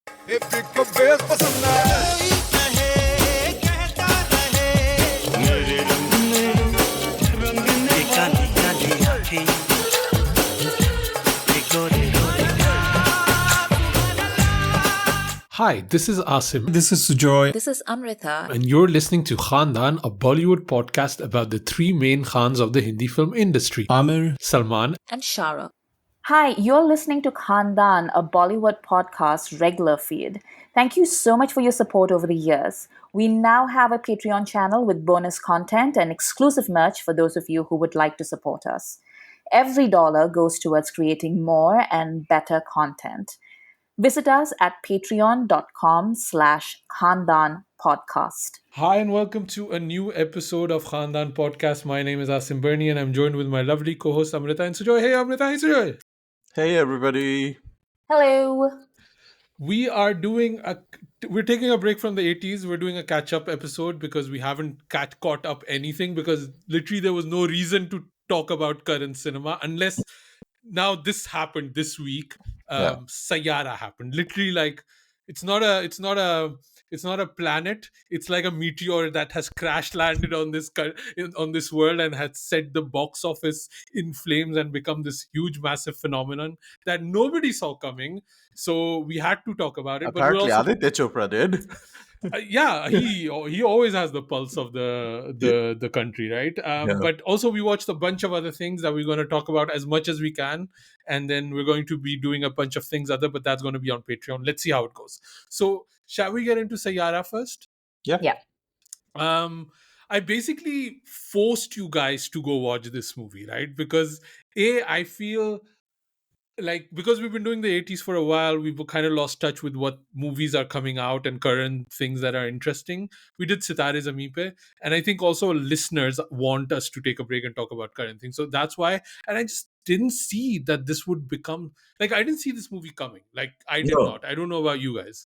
Hi, this is Asim, This is Sujoy. This is Amrita. and you're listening to Khandaan, a Bollywood podcast about the three main Khans of the Hindi film industry: Amir. Salman, And Shara. Hi, you're listening to Khandaan, a Bollywood podcast regular feed. Thank you so much for your support over the years. We now have a Patreon channel with bonus content and exclusive merch for those of you who would like to support us. Every dollar goes towards creating more and better content. Visit us at patreon.com/Khandaan podcast. Hi, and welcome to a new episode of Khandaan podcast. My name is Asim Bernie, and I'm joined with my lovely co-host Amrita and Sujoy. Hey, Amrita, hey, Sujoy. Hey everybody. Hello. We're taking a break from the 80s. We're doing a catch-up episode because we haven't caught up anything, because literally there was no reason to talk about current cinema unless now this happened this week. Saiyaara happened. Literally, like, it's not a planet. It's like a meteor that has crash landed on this world and has set the box office in flames and become this huge, massive phenomenon that nobody saw coming. So we had to talk about it. Apparently Aditya Chopra did. Yeah, he always has the pulse of the country, right? But also we watched a bunch of other things that we're going to talk about as much as we can, and then we're going to be doing a bunch of things but that's going to be on Patreon. Let's see how it goes. So shall we get into Saiyaara first? Yeah. I basically forced you guys to go watch this movie, right? Because I feel like, because we've been doing the 80s for a while, we've kind of lost touch with what movies are coming out and current things that are interesting. We did Sitare Zameen Pe, and I think also listeners want us to take a break and talk about current things. So that's why, and I just didn't see that this would become, like, I didn't see this movie coming. Like, I did not. I don't know about you guys.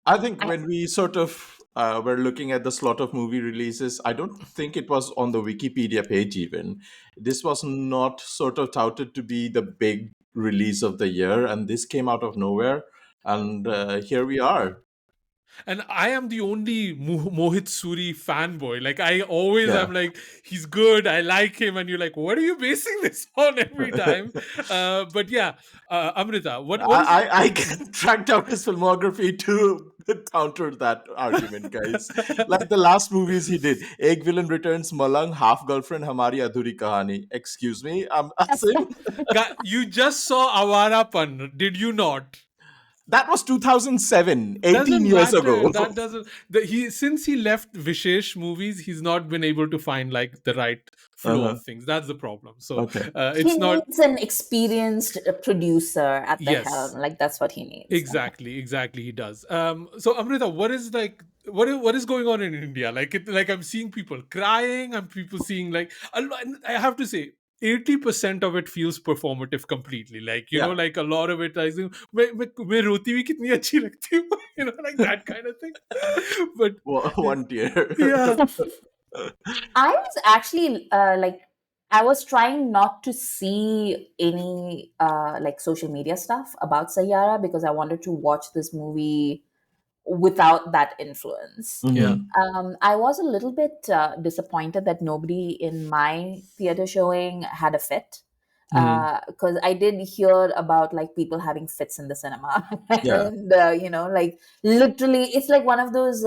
I think when we sort of were looking at the slot of movie releases, I don't think it was on the Wikipedia page even. This was not sort of touted to be the big release of the year, and this came out of nowhere. And here we are. And I am the only Mohit Suri fanboy. Like, I always am like, he's good, I like him. And you're like, what are you basing this on every time? But yeah, Amrita, what I tracked out his filmography to counter that argument, guys. Like the last movies he did. Ek Villain Returns, Malang, Half Girlfriend, Hamari Adhuri Kahani. Excuse me, Asim? You just saw Awarapan, did you not? That was 2007, 18 years ago. That doesn't. Since he left Vishesh movies, he's not been able to find like the right flow of things. That's the problem. So it's he not. needs an experienced producer at the helm. Like, that's what he needs. Exactly. He does. So Amrita, what is going on in India? Like I'm seeing people crying. I'm people seeing like. I have to say, 80% of it feels performative completely. Like, you know, like a lot of it, I think, मैं रोती भी कितनी अच्छी लगती हूँ, you know, like that kind of thing. But one tear. Yeah. I was actually I was trying not to see any like social media stuff about Saiyaara because I wanted to watch this movie without that influence. Yeah. I was a little bit disappointed that nobody in my theater showing had a fit. Because I did hear about like people having fits in the cinema, and you know, like literally, it's like one of those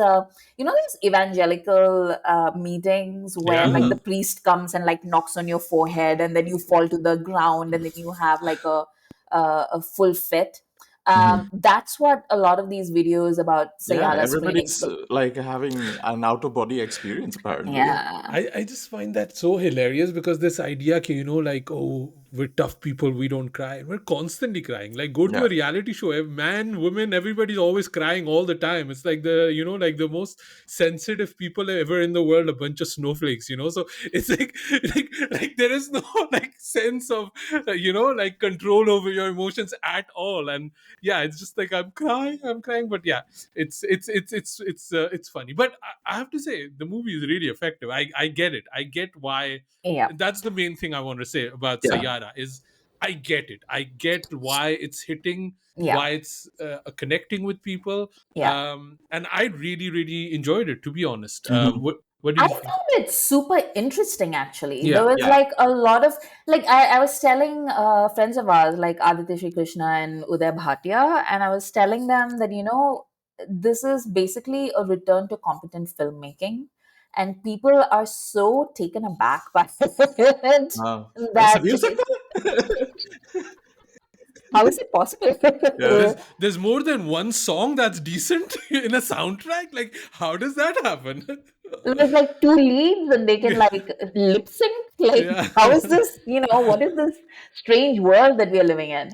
you know, these evangelical meetings where like the priest comes and like knocks on your forehead, and then you fall to the ground, and then you have like a full fit. That's what a lot of these videos about Saiyaara everybody's like having an out-of-body experience, apparently. Yeah. I just find that so hilarious, because this idea, you know, like, oh, we're tough people, we don't cry. We're constantly crying. Like, go to a reality show, man, women, everybody's always crying all the time. It's like the most sensitive people ever in the world, a bunch of snowflakes, you know. So it's like there is no like sense of you know, like control over your emotions at all. And yeah, it's just like I'm crying. But yeah, it's funny. But I have to say, the movie is really effective. I get it. I get why. Yeah. That's the main thing I want to say about Saiyaara is I get it. I get why it's hitting, Yeah, why it's connecting with people, yeah. and I really, really enjoyed it. To be honest, Mhm. what I did you think? found it super interesting actually. There Yeah, was Yeah. like a lot of like I was telling friends of ours like Aditya Shri Krishna and Uday Bhatia, and I was telling them that this is basically a return to competent filmmaking, and people are so taken aback by it ऐसा that भी हो सकता है? how is it possible? Yeah. there's more than one song that's decent in a soundtrack. Like, how does that happen? There's like two leads and they can Yeah, like lip sync. Like, yeah. how is this? What is this strange world that we are living in?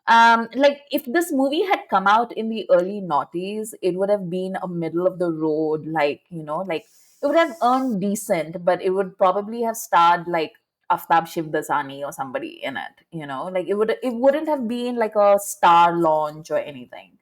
Like if this movie had come out in the early noughties, it would have been a middle of the road, like it would have earned decent, but it would probably have starred like Aftab Shivdasani or somebody in it, like it wouldn't have been like a star launch or anything.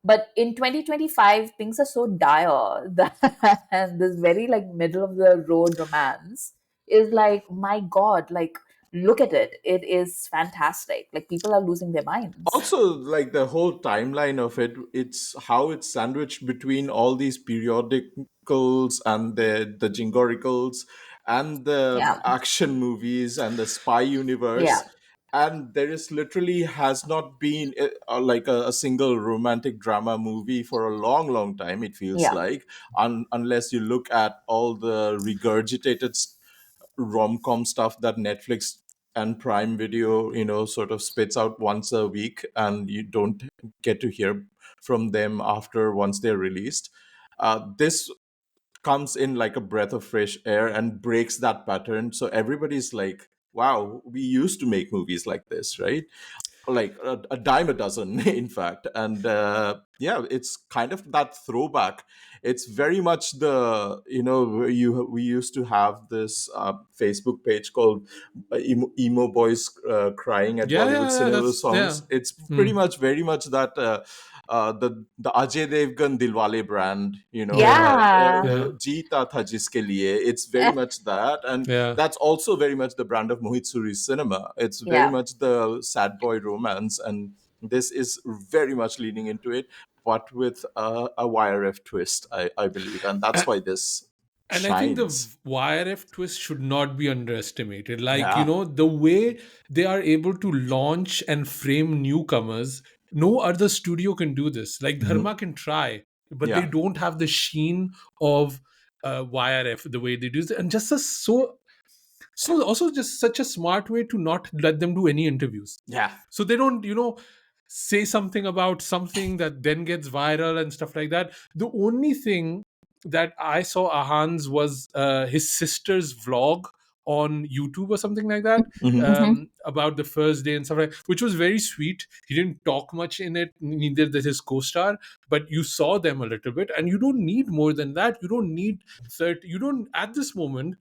But in 2025, things are so dire that this very like middle of the road romance is like, my God, like look at it. It is fantastic. Like people are losing their minds. Also, like the whole timeline of it, it's how it's sandwiched between all these periodicals and the jingoricals and the Yeah. action movies and the spy Yeah. universe. And there is literally has not been like a single romantic drama movie for a long, long time, it feels Yeah. like, unless you look at all the regurgitated rom-com stuff that Netflix and Prime Video, sort of spits out once a week, and you don't get to hear from them after once they're released. This comes in like a breath of fresh air and breaks that pattern. So everybody's like, "Wow, we used to make movies like this, right?" Like a dime a dozen in fact. And yeah, it's kind of that throwback. It's very much the we used to have this Facebook page called emo boys crying at Yeah, Bollywood yeah, yeah. cinema That's yeah. songs. It's Hmm. pretty much very much that the Ajay Devgan Dilwale brand, Yeah, Yeah. yeah, Jeeta Tha Jiske Liye. It's very much that. And yeah. that's also very much the brand of Mohit Suri's cinema. It's very Yeah. much the sad boy romance, and this is very much leaning into it, but with a YRF twist, I believe, and that's why this And I think the shines. YRF twist should not be underestimated. Like, Yeah. the way they are able to launch and frame newcomers, no other studio can do this. Like, Mhm. Dharma can try, but they Yeah. don't have the sheen of YRF the way they do it. And just so also just such a smart way to not let them do any interviews. Yeah. So they don't, say something about something that then gets viral and stuff like that. The only thing that I saw Ahan's was his sister's vlog on YouTube or something like that, Hmm. Mm-hmm. about the first day and stuff like, which was very sweet. He didn't talk much in it, neither did his co-star, but you saw them a little bit, and you don't need more than that. You don't need 30. You don't at this moment,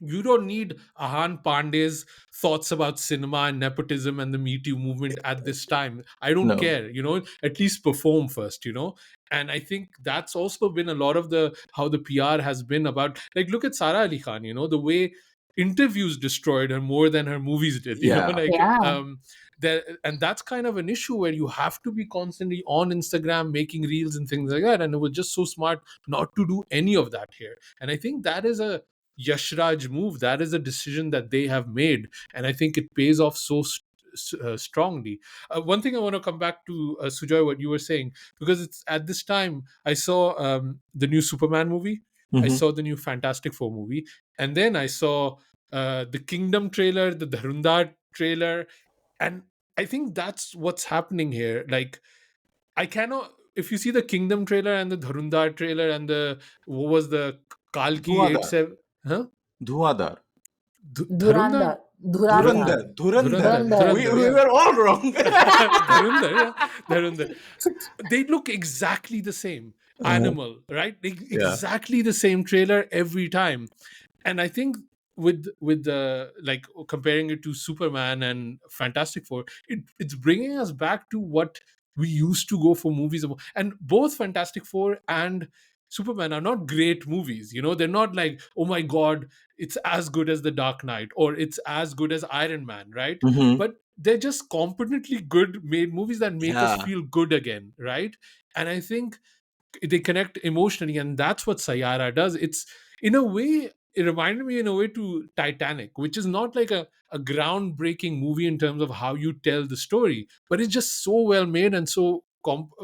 you don't need Ahan Pandey's thoughts about cinema and nepotism and the Me Too movement at this time. I don't No. care, at least perform first. And I think that's also been a lot of the how the PR has been about. Like, look at Sara Ali Khan, the way interviews destroyed her more than her movies did, Yeah. like Yeah. and that's kind of an issue where you have to be constantly on Instagram making reels and things like that. And it was just so smart not to do any of that here. And I think that is a Yashraj move. That is a decision that they have made, and I think it pays off so strongly. One thing I want to come back to, Sujoy, what you were saying, because it's at this time I saw the new Superman movie, I Hmm. saw the new Fantastic Four movie, and then I saw the Kingdom trailer, the Dharundar trailer, and I think that's what's happening here. Like, I cannot. If you see the Kingdom trailer and the Dharundar trailer and the what was the Kalki eight Dhuadar. seven, huh? Dhuadar. Dharundar, Dhurandhar. Dhurandhar. Dhurandhar. Dhurandar, Dhurandhar. Dhurandar, Dhurandhar. We, Dhurandar, we yeah. were all wrong. Dharundar, yeah, Dharundar. They look exactly the same Uh, animal, right? yeah. Exactly the same trailer every time. And I think with the like comparing it to Superman and Fantastic Four, it's bringing us back to what we used to go for movies about. And both Fantastic Four and Superman are not great movies. They're not like, oh my god, it's as good as The Dark Knight or it's as good as Iron Man, right? Hmm. But they're just competently good made movies that make us Yeah. feel good again, right? And I think they connect emotionally, and that's what Sayara does. It's, in a way, it reminded me in a way to Titanic, which is not like a groundbreaking movie in terms of how you tell the story, but it's just so well made and so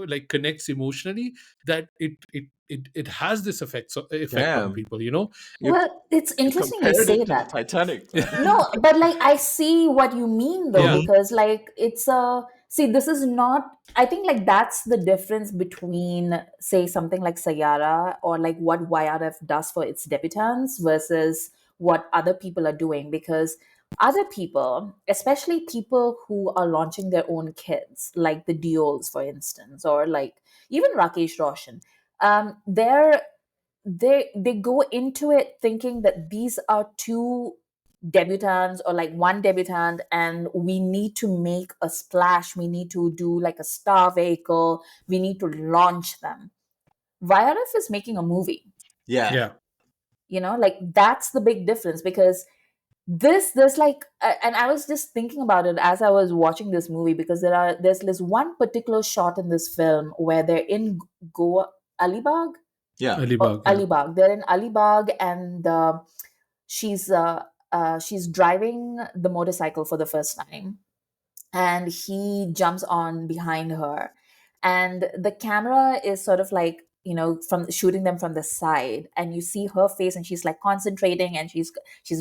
like connects emotionally that it has this effect on Damn. people, you know. You Well, it's you interesting you compared say it to the that. Titanic, man. No, but like I see what you mean though, Yeah, Hmm. because like it's a see, this is not. I think like that's the difference between say something like Sayara or like what YRF does for its debutants versus what other people are doing. Because other people, especially people who are launching their own kids, like the Diols, for instance, or like even Rakesh Roshan, they're they go into it thinking that these are two debutants or like one debutant and we need to make a splash, we need to do like a star vehicle, we need to launch them. YRF is making a movie, Yeah. yeah. you know, like that's the big difference. Because this like and I was just thinking about it as I was watching this movie, because there's this one particular shot in this film where they're in Goa, Alibag. Yeah. Oh, Alibag, yeah. Alibag. They're in Alibag, and she's she's driving the motorcycle for the first time, and he jumps on behind her, and the camera is sort of like, you know, from shooting them from the side, and you see her face, and she's like concentrating, and she's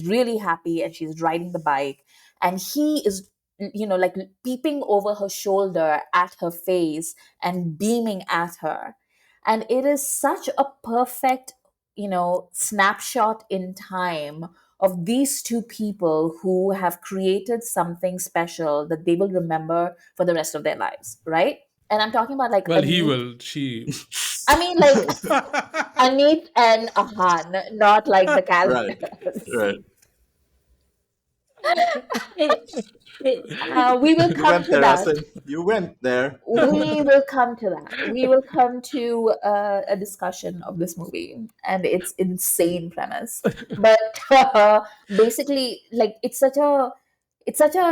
really happy, and she's riding the bike, and he is, you know, like peeping over her shoulder at her face and beaming at her. And it is such a perfect, you know, snapshot in time of these two people who have created something special that they will remember for the rest of their lives, right? And I'm talking about like Well, he Aneet. will. She. I mean, like Aneet and Ahan, not like the Right. characters. Right. We will You come went to there, that. Asin. You went there. We will come to that. We will come to a discussion of this movie and its insane premise. But basically, like it's such a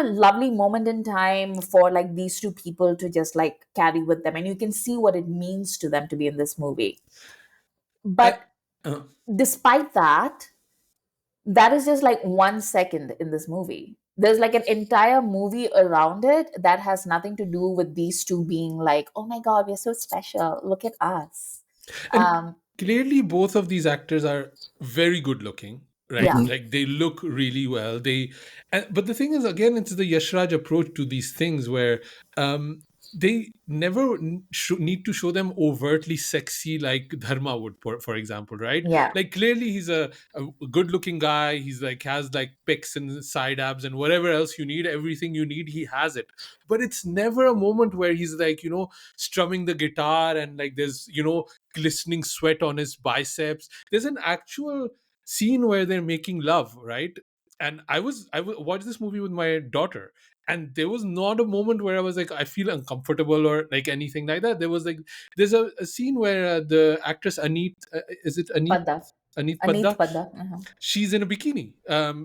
lovely moment in time for like these two people to just like carry with them, and you can see what it means to them to be in this movie. I, But uh, despite that, that is just like 1 second in this movie. There's like an entire movie around it that has nothing to do with these two being like, oh my god, we're so special, look at us. and um clearly both of these actors are very good looking, right? yeah, Hmm. Like they look really well. But the thing is, again, it's the Yashraj approach to these things where they never need to show them overtly sexy like Dharma would, for example, right? yeah, Like clearly he's a good looking guy. He's like has like pecs and side abs and whatever else you need, everything you need, he has it. But it's never a moment where he's like, strumming the guitar and like there's, glistening sweat on his biceps. There's an actual scene where they're making love, right? And watched this movie with my daughter, and there was not a moment where I was like, I feel uncomfortable or like anything like that. There was like, there's a scene where the actress Aneet, is it Aneet? Padda. Aneet Aneet Padda, Padda. Uh-huh. she's in a bikini.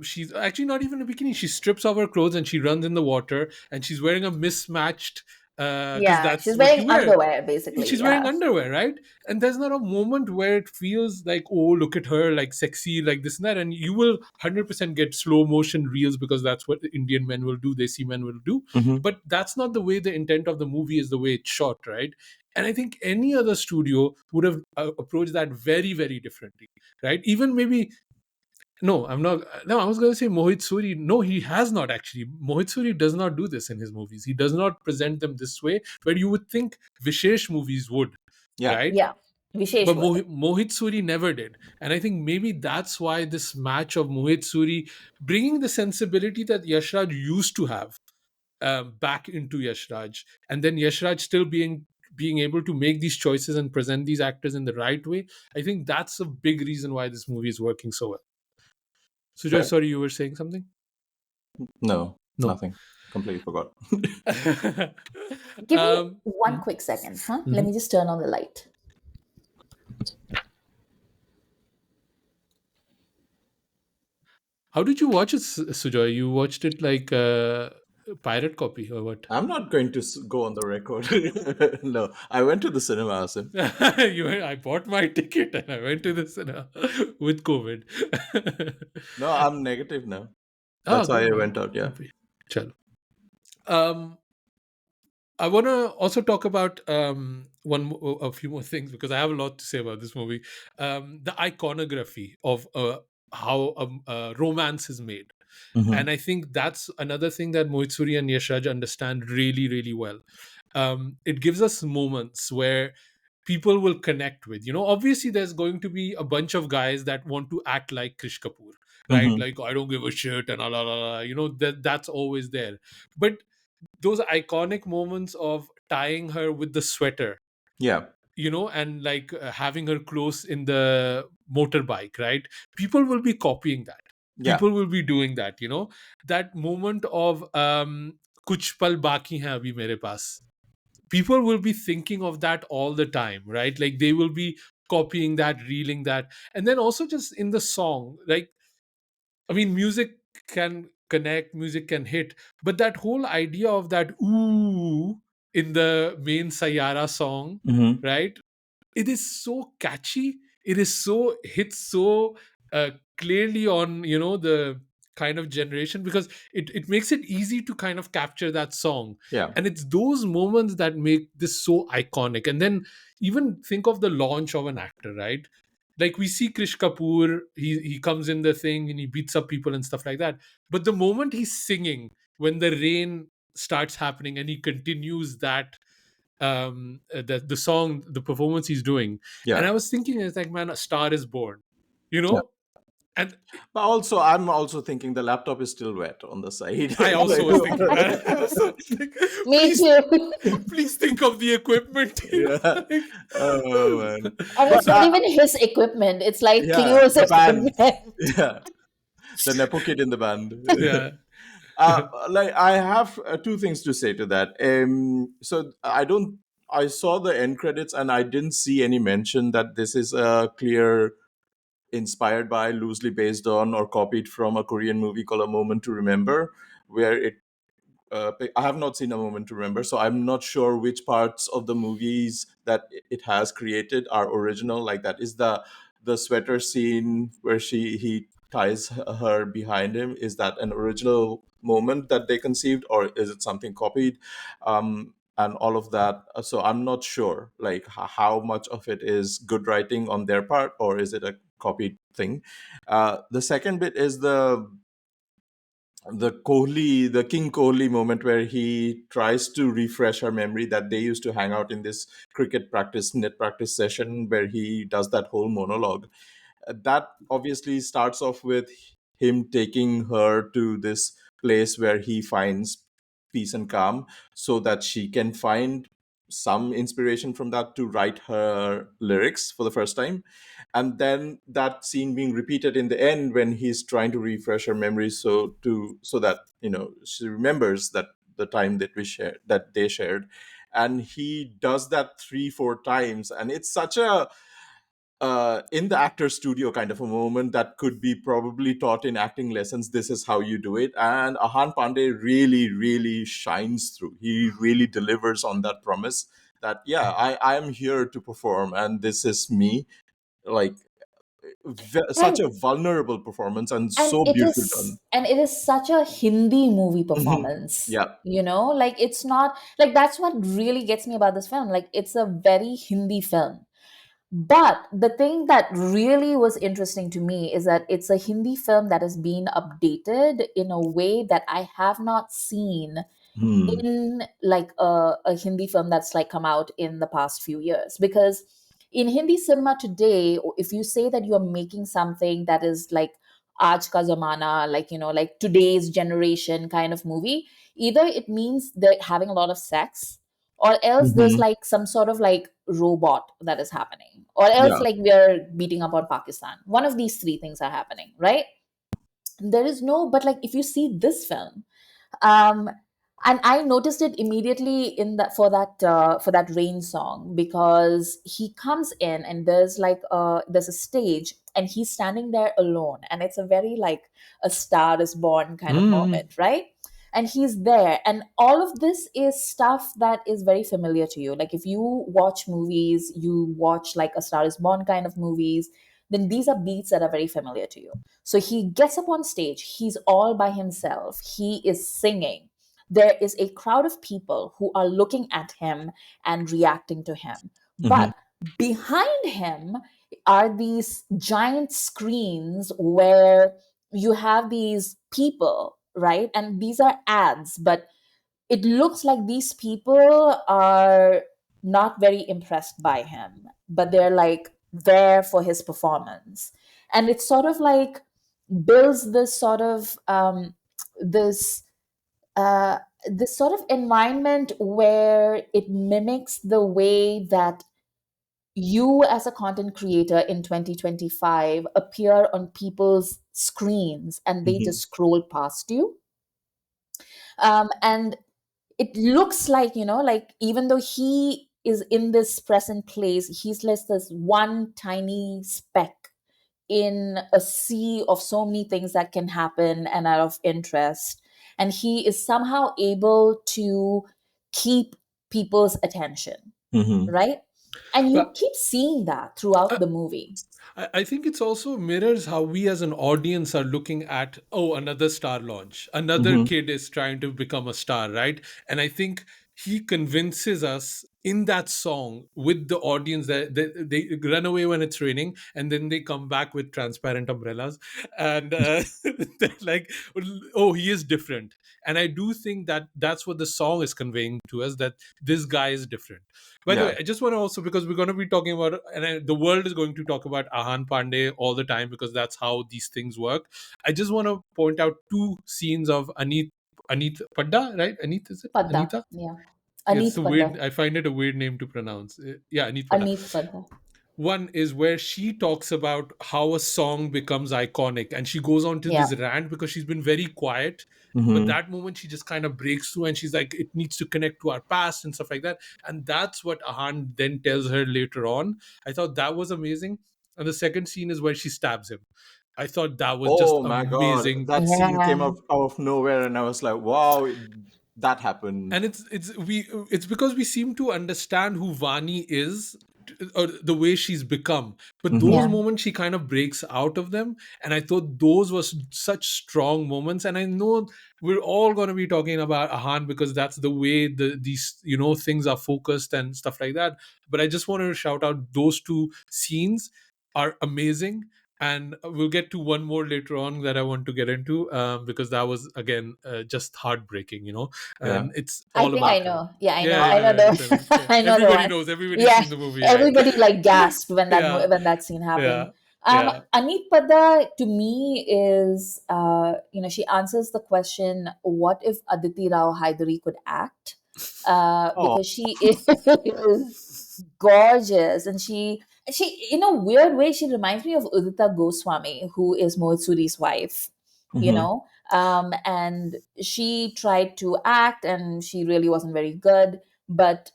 She's actually not even a bikini. She strips off her clothes and she runs in the water, and she's wearing a mismatched, because Yeah, that's she's what wearing you wear. underwear basically. She's wearing Yeah, underwear, right? And there's not a moment where it feels like, oh, look at her, like sexy, like this and that. And you will 100% get slow motion reels because that's what the Indian men will do, Desi men will do. Hmm. But that's not the way the intent of the movie is, the way it's shot, right? And I think any other studio would have approached that very, very differently, right? Even maybe, no, I'm not. No, I was going to say Mohit Suri. No, he has not actually. Mohit Suri does not do this in his movies. He does not present them this way, where you would think Vishesh movies would, Yeah. right? yeah, Vishesh But would. Mohit Suri never did. And I think maybe that's why this match of Mohit Suri bringing the sensibility that Yashraj used to have back into Yashraj, and then Yashraj still being able to make these choices and present these actors in the right way. I think that's a big reason why this movie is working so well. Sujoy, Fair. sorry, you were saying something? No, No. nothing. Completely forgot. Give me one Hmm. quick second, huh? Let Mhm. me just turn on the light. How did you watch it, Sujoy? You watched it like pirate copy or what? I'm not going to go on the record. No, I went to the cinema, Asim. I bought my ticket and I went to the cinema with COVID. No, I'm negative now. Ah, That's why good I man. went out. Yeah. Happy. Chalo. Um, I want to also talk about a few more things because I have a lot to say about this movie. The iconography of how romance is made, Hmm. and I think that's another thing that Mohit Suri and Yashraj understand really, really well. It gives us moments where people will connect with. Obviously, there's going to be a bunch of guys that want to act like Krish Kapoor, right? Hmm. Like, I don't give a shit, and la la la. That's always there. But those iconic moments of tying her with the sweater, Yeah. and like having her close in the motorbike, right? People will be copying that. Yeah. People will be doing that. That moment of kuch pal baki hai abhi mere paas. People will be thinking of that all the time, right? Like they will be copying that, reeling that. And then also just in the song, like, I mean, music can connect, music can hit, but that whole idea of that ooh in the main Saiyaara song, Hmm. right? It is so catchy. It is so hits so uh, clearly on the kind of generation because it makes it easy to kind of capture that song. Yeah. And it's those moments that make this so iconic. And then even think of the launch of an actor, right? Like we see Krish Kapoor, he comes in the thing and he beats up people and stuff like that. But the moment he's singing, when the rain starts happening and he continues that the song, the performance he's doing, and Yeah. I was thinking, it's like, man, a star is born, Yeah. and But also, I'm also thinking the laptop is still wet on the side. I also was thinking that. I also think, Me please, too. please think of the equipment, Yeah. like, Oh man. And But it's not even his equipment, it's like yeah, Cleo's the band. equipment. Yeah, the Nepo kid in the band. yeah. Like I have two things to say to that. So I don't. I saw the end credits and I didn't see any mention that this is a clear inspired by, loosely based on, or copied from a Korean movie called A Moment to Remember, where I have not seen A Moment to Remember, so I'm not sure which parts of the movies that it has created are original. Like that is the sweater scene where he ties her behind him. Is that an original moment that they conceived, or is it something copied? And all of that. So I'm not sure, like how much of it is good writing on their part, or is it a copied thing. The second bit is the King Kohli moment where he tries to refresh her memory that they used to hang out in this net practice session where he does that whole monologue. That obviously starts off with him taking her to this place where he finds peace and calm so that she can find some inspiration from that to write her lyrics for the first time. And then that scene being repeated in the end when he's trying to refresh her memory so that she remembers that the time that they shared. And he does that 3-4 times, and it's such a in the actor studio kind of a moment that could be probably taught in acting lessons. This is how you do it, and Ahan Pandey really really shines through. He really delivers on that promise that yeah, I am here to perform and this is me. Like such and a vulnerable performance and and so it beautifully done. is and it is such a Hindi movie Mhm. performance, Yeah. like it's not like that's what really gets me about this film. Like it's a very Hindi film. But the thing that really was interesting to me is that it's a Hindi film that has been updated in a way that I have not seen Hmm. in like a Hindi film that's like come out in the past few years. Because in Hindi cinema today, if you say that you're making something that is like Aaj ka zamana, like like today's generation kind of movie, either it means they're having a lot of sex, or else there's Hmm. like some sort of like robot that is happening, or else Yeah. like we're beating up on Pakistan. One of these three things are happening, right? There is no, but like if you see this film, um and I noticed it immediately in that for that rain song, because he comes in and there's a stage and he's standing there alone, and it's a very like a star is born kind of Mm. moment, right? and he's there. And all of this is stuff that is very familiar to you. Like if you watch movies, you watch like A Star Is Born kind of movies, then these are beats that are very familiar to you. So he gets up on stage, he's all by himself, he is singing. There is a crowd of people who are looking at him and reacting to him. Mm-hmm. But behind him are these giant screens where you have these people, right? And these are ads, but it looks like these people are not very impressed by him, but they're like there for his performance. And it's sort of like builds this sort of this uh, this sort of environment where it mimics the way that you as a content creator in 2025 appear on people's screens and they Mm-hmm. just scroll past you. And it looks like, like even though he is in this present place, he's just this one tiny speck in a sea of so many things that can happen and are of interest. And he is somehow able to keep people's attention, Mm-hmm. right? And you But keep seeing that throughout the movie. I think it's also mirrors how we as an audience are looking at, oh, another star launch. Another Mm-hmm. kid is trying to become a star, right? And I think he convinces us in that song with the audience that they run away when it's raining and then they come back with transparent umbrellas. And they're like, oh, he is different. And I do think that that's what the song is conveying to us, that this guy is different. By the Yeah. way, I just want to also, because we're going to be talking about, and the world is going to talk about Ahan Pandey all the time because that's how these things work. I just want to point out two scenes of Anit Padda, right? Anit, is it? Padda, Anita? yeah. It's Aneet a Padda. weird, I find it a weird name to pronounce. Yeah, Anit Padda. Aneet Padda. One is where she talks about how a song becomes iconic and she goes on to Yeah. this rant because she's been very quiet. But Mm-hmm. that moment she just kind of breaks through and she's like, it needs to connect to our past and stuff like that. And that's what Ahan then tells her later on. I thought that was amazing. And the second scene is where she stabs him. I thought that was just Oh my God, amazing. that scene came Yeah. out of nowhere, and I was like, "Wow, that happened." And it's because we seem to understand who Vani is, or the way she's become, but Mm-hmm. those Yeah. moments she kind of breaks out of them, and I thought those were such strong moments. And I know we're all going to be talking about Ahan because that's the way these things are focused and stuff like that, but I just wanted to shout out those two scenes are amazing. And we'll get to one more later on that I want to get into, because that was again just heartbreaking, Yeah, and it's I all think I about her. know. Yeah, I know. Yeah, I yeah, know yeah. the Yeah. I know the Everybody one. knows. Everybody's Yeah. seen the movie, right? Everybody like gasped when Yeah, that scene happened. yeah, yeah. Aneet Padda to me is she answers the question, what if Aditi Rao Hydari could act? oh, Because she is gorgeous, and she in a weird way she reminds me of Udita Goswami, who is Mohit Suri's wife, you mm-hmm. know. And she tried to act and she really wasn't very good, but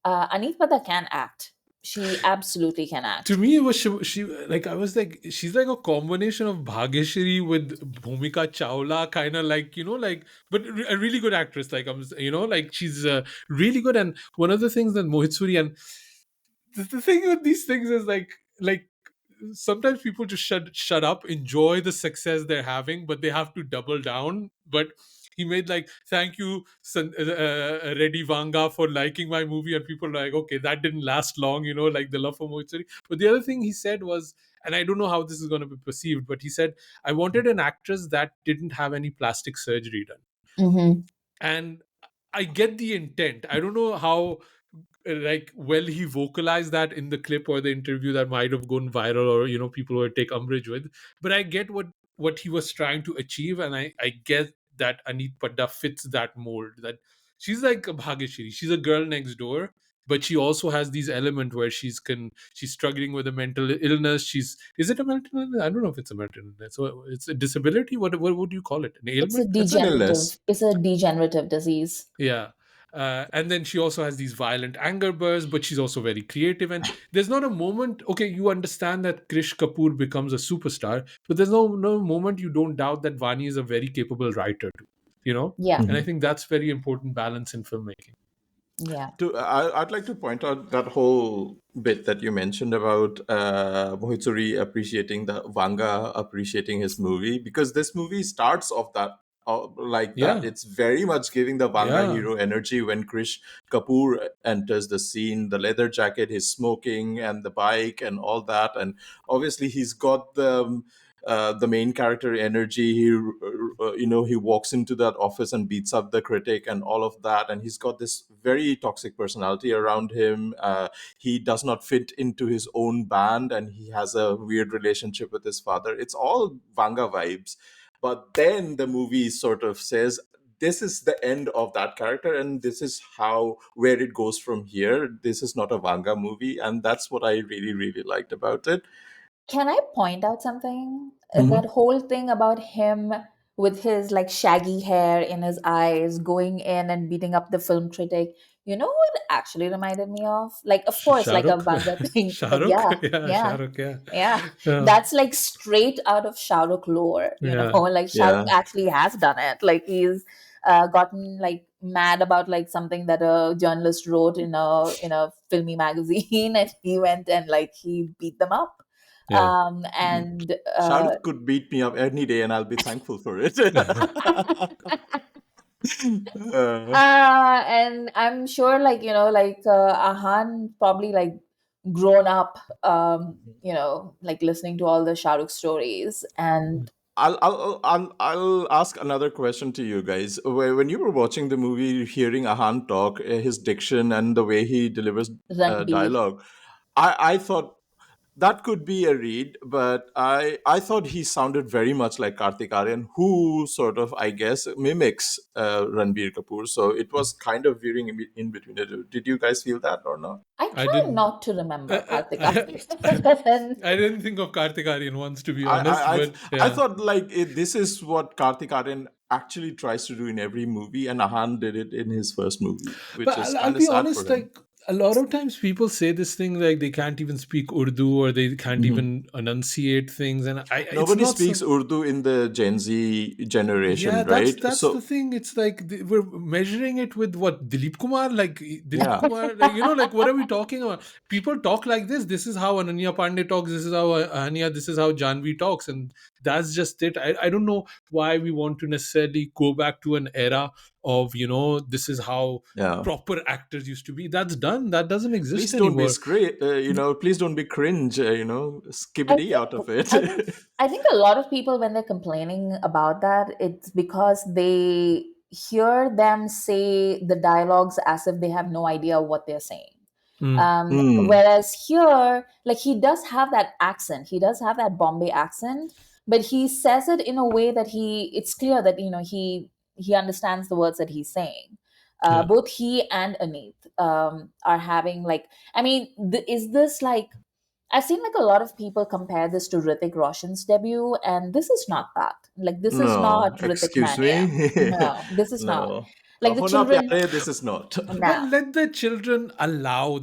Aneet Padda can act. She absolutely can To act. me, it was she like, I was like, she's like a combination of Bhageshri with Bhumika Chawla, kind of like, but a really good actress. Like like she's really good. And one of the things that Mohit Suri, and the thing with these things is like sometimes people just shut up, enjoy the success they're having, but they have to double down. But he made like, thank you, Reddy Vanga, for liking my movie, and people are like, okay, that didn't last long, like the love for Mohit Suri. But the other thing he said was, and I don't know how this is going to be perceived, but he said, I wanted an actress that didn't have any plastic surgery done. Mm-hmm. And I get the intent. I don't know how like well he vocalized that in the clip or the interview that might have gone viral, or people would take umbrage with, but I get what he was trying to achieve. And I get that Aneet Padda fits that mold, that she's like a Bhageshri, she's a girl next door, but she also has these elements where she's struggling with a mental illness. Is it a mental illness? I don't know if it's a mental illness, so it's a disability. What would you call it, an It's a ailment? It's an illness. degenerative disease. Yeah. And then she also has these violent anger bursts, but she's also very creative. And there's not a moment, okay, you understand that Krish Kapoor becomes a superstar, but there's no moment you don't doubt that Vani is a very capable writer too. Yeah. And I think that's very important balance in filmmaking. Yeah. I'd like to point out that whole bit that you mentioned about Mohit Suri appreciating the Vanga, appreciating his movie, because this movie starts off that like that. Yeah, It's very much giving the Vanga yeah, hero energy when Krish Kapoor enters the scene, the leather jacket, his smoking, and the bike, and all that. And obviously, he's got the main character energy. He walks into that office and beats up the critic and all of that, and he's got this very toxic personality around him. He does not fit into his own band, and he has a weird relationship with his father. It's all Vanga vibes. But then the movie sort of says, this is the end of that character, and this is how where it goes from here. This is not a Vanga movie, and that's what I really really liked about it. Can I point out something? That Mhm. whole thing about him with his like shaggy hair in his eyes going in and beating up the film critic. You know what it actually reminded me of? Like, of course, like a Shahrukh. Vanga thing, but Shahrukh, yeah, yeah, yeah, Shahrukh, yeah, yeah. yeah, That's like straight out of Shahrukh lore, yeah, Like Shahrukh Yeah. actually has done it. Like he's gotten like mad about like something that a journalist wrote in a filmy magazine, and he went and like he beat them up. yeah. And Charlotte could beat me up any day, and I'll be thankful for it. Uh, and I'm sure like like Ahan probably like grown up like listening to all the Shahrukh stories. And I'll ask another question to you guys. When you were watching the movie, hearing Ahan talk, his diction and the way he delivers Ranbir. dialogue, I thought that could be a read, but I thought he sounded very much like Kartik Aaryan, who sort of, I guess, mimics Ranbir Kapoor. So it was kind of veering in between the two. Did you guys feel that or not? I I try did. not to I, remember Kartik I, Aaryan. I didn't think of Kartik Aaryan once, to be I honest, I I, but I yeah. thought like this is what Kartik Aaryan actually tries to do in every movie, and Ahan did it in his first movie, But which is I'll kind of be sad for honest, him. like a lot of times people say this thing like they can't even speak Urdu or they can't Mhm. even enunciate things, and it's Nobody not speaks so. Urdu in the Gen Z Yeah, generation, that's right? that's the So thing. It's like we're measuring it with what Dilip Kumar, like Dilip yeah, Kumar, like like what are we talking about? People talk like this. This is how Ananya Pandey talks. This is how Anya. This is how Janvi talks, and that's just it. I don't know why we want to necessarily go back to an era of this is how yeah. proper actors used to be. That's done. That doesn't exist Please don't be anymore. scra- please don't be cringe, I skibbity out think of it. I think I think a lot of people when they're complaining about that, it's because they hear them say the dialogues as if they have no idea what they're saying. Mm, Hmm. Whereas here, like he does have that accent, he does have that Bombay accent, but he says it in a way that it's clear that he understands the words that he's saying. yeah. Both he and Aneet are having like, I mean, is this like, I've seen like a lot of people compare this to Hrithik Roshan's debut, and this is not that. Like, this is No, not Hrithik excuse Mania. me. No, this is not. No. Like the Kaho na children, pyare, this is not. But no, let the children yeah, allow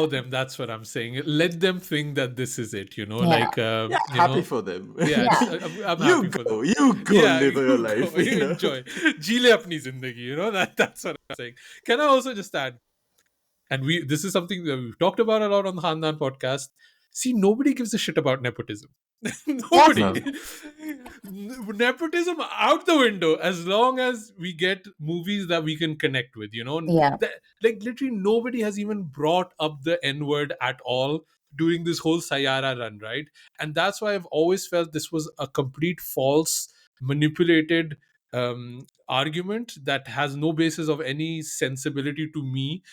them. That's what I'm saying. Let them think that this is it. yeah, Like Yeah, happy for them. yeah, yeah, I'm happy you for them. go, you go Yeah, live your you life, go, you enjoy. Jile apni zindagi, that's what I'm saying. Can I also just add, and this is something that we've talked about a lot on the Khandaan podcast. See, nobody gives a shit about nepotism. yes, Nobody. No. Nepotism out the window as long as we get movies that we can connect with. yeah. Like literally nobody has even brought up the N word at all during this whole Saiyaara run, right? And that's why I've always felt this was a complete false, manipulated argument that has no basis of any sensibility to me.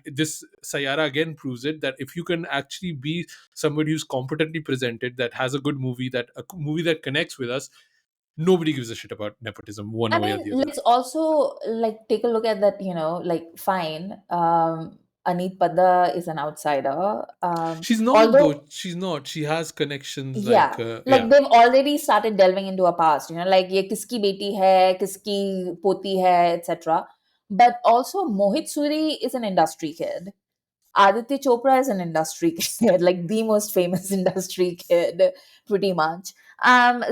This Sayara again proves it, that if you can actually be somebody who's competently presented, that has a good movie, that a movie that connects with us, nobody gives a shit about nepotism one I way or mean, the other. let's also like take a look at that. Like fine, Aneet Padda is an outsider. She's not Although though. She's not. She has connections like yeah, like yeah. they've already started delving into a past, like ye kiski beti hai, kiski poti hai, etc. But also Mohit Suri is an industry kid. Aditya Chopra is an industry kid, like the most famous industry kid, pretty much.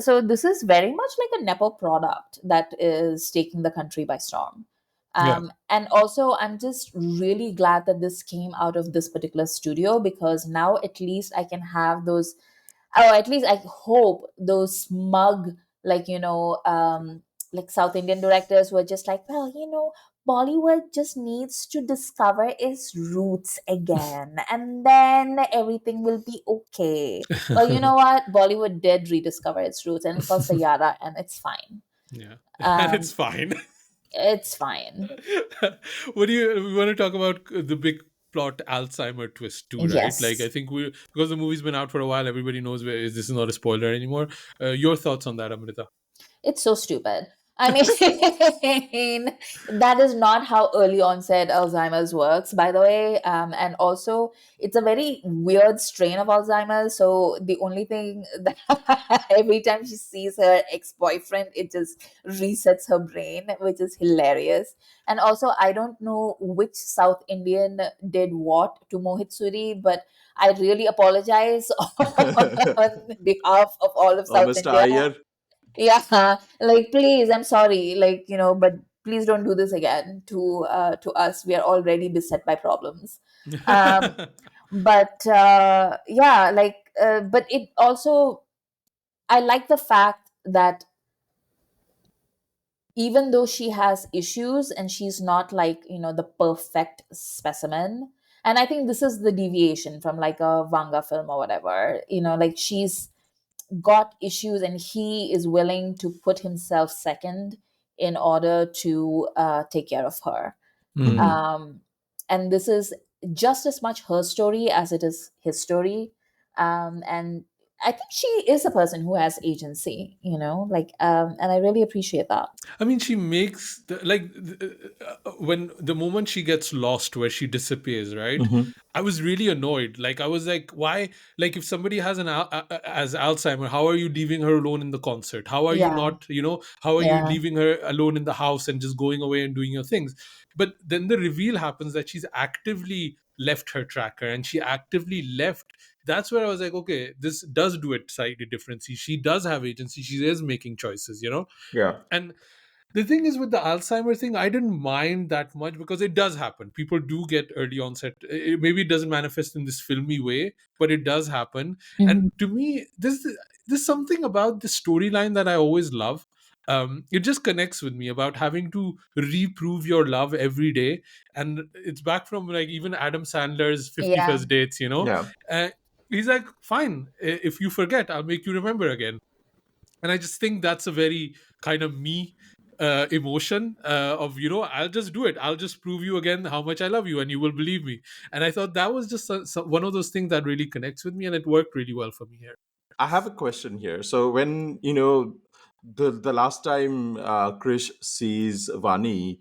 So this is very much like a Nepo product that is taking the country by storm. Yeah. And also, I'm just really glad that this came out of this particular studio, because now at least I can have those, or at least I hope those smug, like, like South Indian directors were just like, well, Bollywood just needs to discover its roots again, and then everything will be okay. Well, you know what? Bollywood did rediscover its roots, and it's called Saiyaara, and it's fine. Yeah. And it's Um, fine. it's fine. What do you we want to talk about the big plot Alzheimer twist too, right? Like I Yes. think we because the movie's been out for a while, everybody knows this is not a spoiler anymore. Your thoughts on that, Amrita? It's so stupid. I mean, that is not how early onset Alzheimer's works, by the way. And also, it's a very weird strain of Alzheimer's. So, the only thing that every time she sees her ex boyfriend, it just resets her brain, which is hilarious. And also, I don't know which South Indian did what to Mohit Suri, but I really apologize on behalf of all of Oh, South Mr. India. Iyer. Yeah, like, please, I'm sorry, like, but please don't do this again to us. We are already beset by problems. um but yeah, like, but it also, I like the fact that even though she has issues and she's not like, the perfect specimen, and I think this is the deviation from like a Vanga film or whatever, like, she's got issues and he is willing to put himself second in order to take care of her. Hmm. Mhm. Um, and this is just as much her story as it is his story. And I think she is a person who has agency, like, and I really appreciate that. I mean, she makes when the moment she gets lost, where she disappears, right? Mhm. I was really annoyed. Like, I was like, why? Like, if somebody has as Alzheimer, how are you leaving her alone in the concert? How are you Yeah, not? How are you yeah, leaving her alone in the house and just going away and doing your things? But then the reveal happens that she's actively left her tracker and she actively left. That's where I was like, okay, this does do it slightly differently. She does have agency. She is making choices. Yeah. And the thing is with the Alzheimer thing, I didn't mind that much because it does happen. People do get early onset. Maybe it doesn't manifest in this filmy way, but it does happen. And hmm, to me, there's something about the storyline that I always love. It just connects with me about having to reprove your love every day, and it's back from like even Adam Sandler's Fifty yeah, First Dates. Yeah. Uh, he's like, fine, if you forget, I'll make you remember again. And I just think that's a very kind of me emotion of I'll just do it, I'll just prove you again how much I love you and you will believe me. And I thought that was just one of those things that really connects with me, and it worked really well for me here. I have a question here. So when the last time Krish sees Vani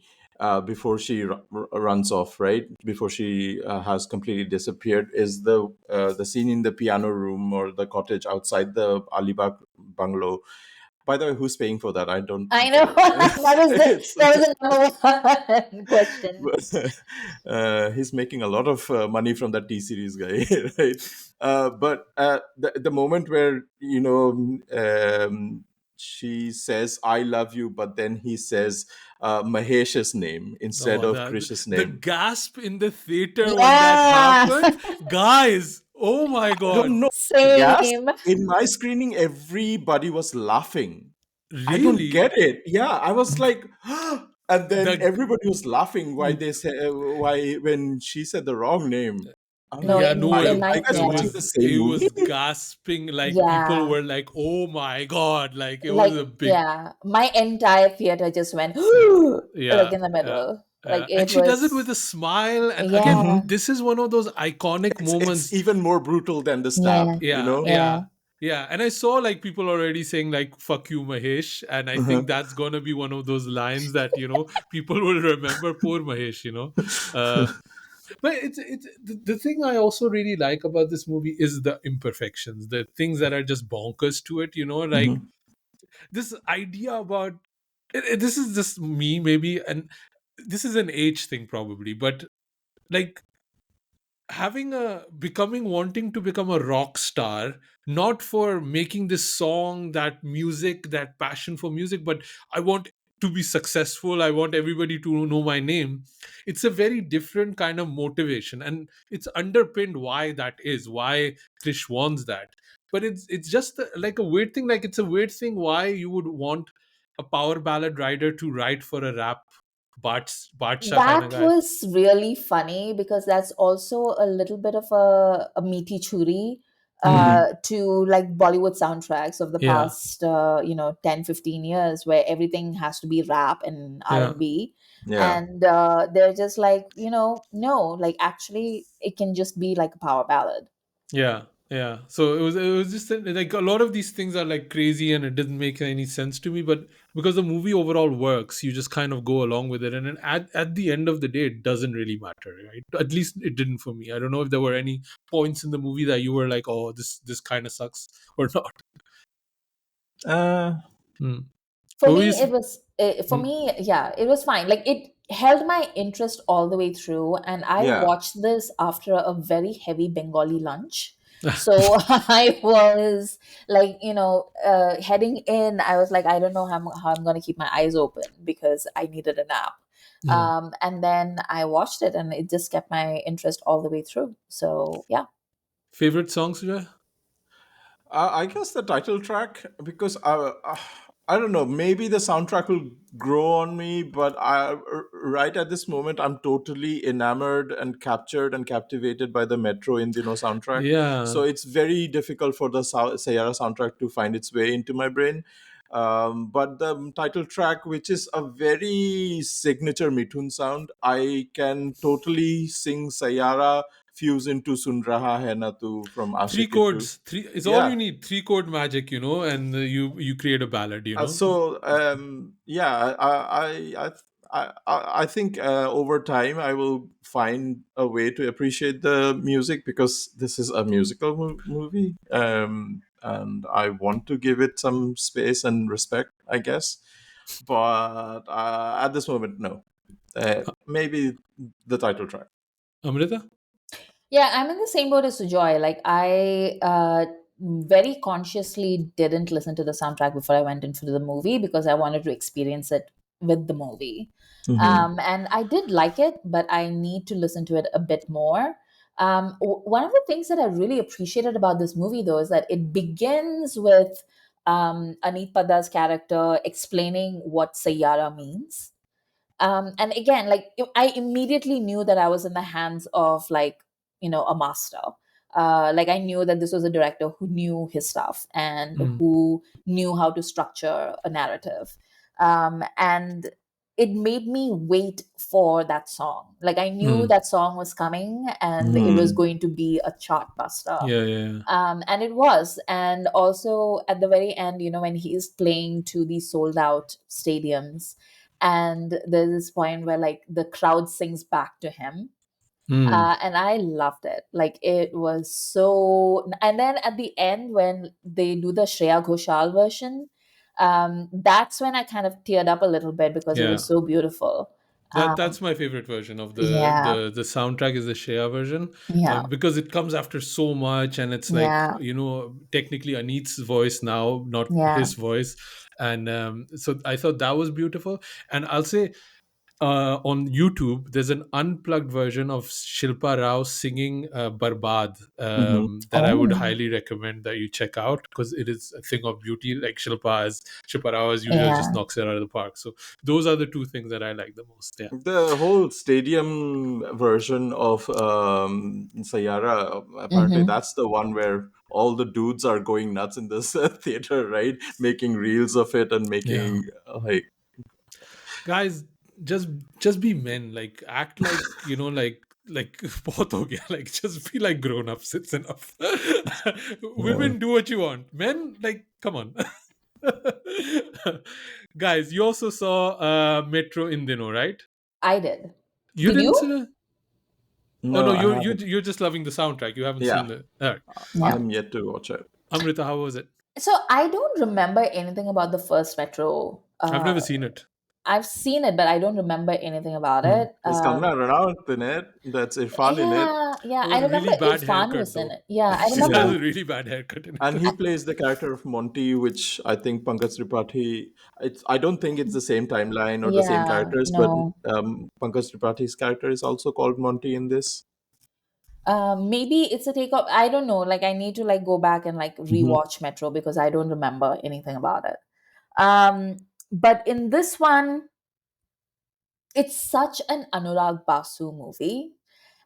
before she runs off, right? Before she has completely disappeared, is the scene in the piano room or the cottage outside the Alibag bungalow. By the way, who's paying for that? I don't I know. get it. That was the number one question. He's making a lot of money from that T series guy, right? But the moment where she says "I love you," but then he says Mahesh's name instead Oh, of the Krish's the name. gasp in the theater when that Yeah. happened, guys, oh my I god. don't know. Gas Same. in my screening, everybody was laughing. I don't Really? get it. Yeah, I was like, and then The everybody was laughing. Why they say why when she said the wrong name? I'm No, like, Yeah, no, in are my, you guys it yeah, watching the was same it movie? was gasping, like people yeah, were like, "Oh my god!" Like it was like, a big, yeah, my entire theater just went like yeah, in the yeah, middle. Like, yeah. And it she does it with was, a smile. And again, yeah, Hmm. this is one of those iconic It's moments. even more brutal than the yeah, stab. Yeah, yeah, yeah, yeah. And I saw like people already saying like "fuck you, Mahesh," and I think Uh-huh. that's gonna be one of those lines that people will remember. Poor Mahesh. Uh, but it's the thing I also really like about this movie is the imperfections, the things that are just bonkers to it. Like Mhm. this idea about this is just me maybe, and this is an age thing probably, but like having a becoming wanting to become a rock star, not for making this song, that music, that passion for music, but I want to be successful, I want everybody to know my name. It's a very different kind of motivation, and it's underpinned why that is, why Krish wants that. But it's just like a weird thing, like it's a weird thing why you would want a power ballad writer to write for a rap Badsha kind of That guy. was really funny because that's also a little bit of a meaty churi Hmm. to like Bollywood soundtracks of the Yeah, past 10, 15 years, where everything has to be rap and yeah. R&B. Yeah. And they're just like, no, like actually it can just be like a power ballad. Yeah, yeah. So it was just like a lot of these things are like crazy and it doesn't make any sense to me. But because the movie overall works, you just kind of go along with it. And then at the end of the day, it doesn't really matter, right? At least it didn't for me. I don't know if there were any points in the movie that you were like, oh, this kind of sucks or not. Uh, Hmm. For What were you? me it was for Hmm. me, yeah, it was fine. Like it held my interest all the way through, and I yeah. watched this after a very heavy Bengali lunch. So I was like, heading in, I was like, I don't know how I'm going to keep my eyes open because I needed a nap. Hmm. And then I watched it and it just kept my interest all the way through. So yeah. Favorite songs, Sujoy? I guess the title track, because I don't know, maybe the soundtrack will grow on me, but right at this moment, I'm totally enamored and captured and captivated by the Metro in Dino soundtrack. Yeah. So it's very difficult for the Saiyaara soundtrack to find its way into my brain. But the title track, which is a very signature Mithun sound, I can totally sing Saiyaara fuse into Sun Raha Hai Na Tu from Three Ashik 2. chords. Three is all you Yeah. need. Three chord magic, and you create a ballad. Yeah, I think over time I will find a way to appreciate the music, because this is a musical movie, and I want to give it some space and respect, I guess. But at this moment, no. Maybe the title track. Amrita. Yeah, I'm in the same boat as Sujoy. Like I very consciously didn't listen to the soundtrack before I went into the movie because I wanted to experience it with the movie. Hmm. And I did like it, but I need to listen to it a bit more. One of the things that I really appreciated about this movie, though, is that it begins with Aneet Padda's character explaining what Sayyara means. And again, like I immediately knew that I was in the hands of like a master. Like I knew that this was a director who knew his stuff and Mm, who knew how to structure a narrative. And it made me wait for that song. Like I knew mm. that song was coming and it was Hmm. going to be a chart buster. Yeah, yeah, yeah. And it was. And also at the very end, when he is playing to these sold out stadiums, and there's this point where like the crowd sings back to him. Mm, And I loved it. Like it was so. And then at the end, when they do the Shreya Ghoshal version, that's when I kind of teared up a little bit because it yeah. was so beautiful. That's my favorite version of the Yeah, the the soundtrack is the Shea version, yeah, because it comes after so much, and it's like yeah, technically Anit's voice now, not yeah. his voice, and so I thought that was beautiful. And I'll say on YouTube, there's an unplugged version of Shilpa Rao singing Barbad, Hmm. that I would Oh, highly recommend that you check out, because it is a thing of beauty. Like Shilpa Rao as usual just yeah. knocks it out of the park. So those are the two things that I like the most. Yeah. The whole stadium version of Sayara, apparently Mm-hmm. that's the one where all the dudes are going nuts in this theater, right? Making reels of it and Yeah. making like, Guys, just just be men. Like act like like बहुत हो गया. Like just be like grown ups. It's enough. yeah. Women, do what you want. Men, like, come on. Guys, you also saw Metro in Dino, right? I did. You Did didn't you? see the. Oh No, no, I you're haven't. you're just loving the soundtrack. You haven't Yeah, seen the. All right. Yeah. I'm yet to watch it. Amrita, how was it? So I don't remember anything about the first Metro. I've never seen it. I've seen it, but I don't remember anything about Hmm. it. There's Kangna Ranaut in it. That's Irfan in it. Yeah, yeah. I Oh, remember really bad Irfan haircut was in though. it. Yeah, I She has remember. Yeah. a really bad haircut in And it. he plays the character of Monty, which I think Pankaj Tripathi. I don't think it's the same timeline or the same Yeah, characters, but no. Pankaj Tripathi's character is also called Monty in this. Maybe it's a takeoff. I don't know. Like, I need to like go back and like Mhm. rewatch Metro because I don't remember anything about it. But in this one, it's such an Anurag Basu movie.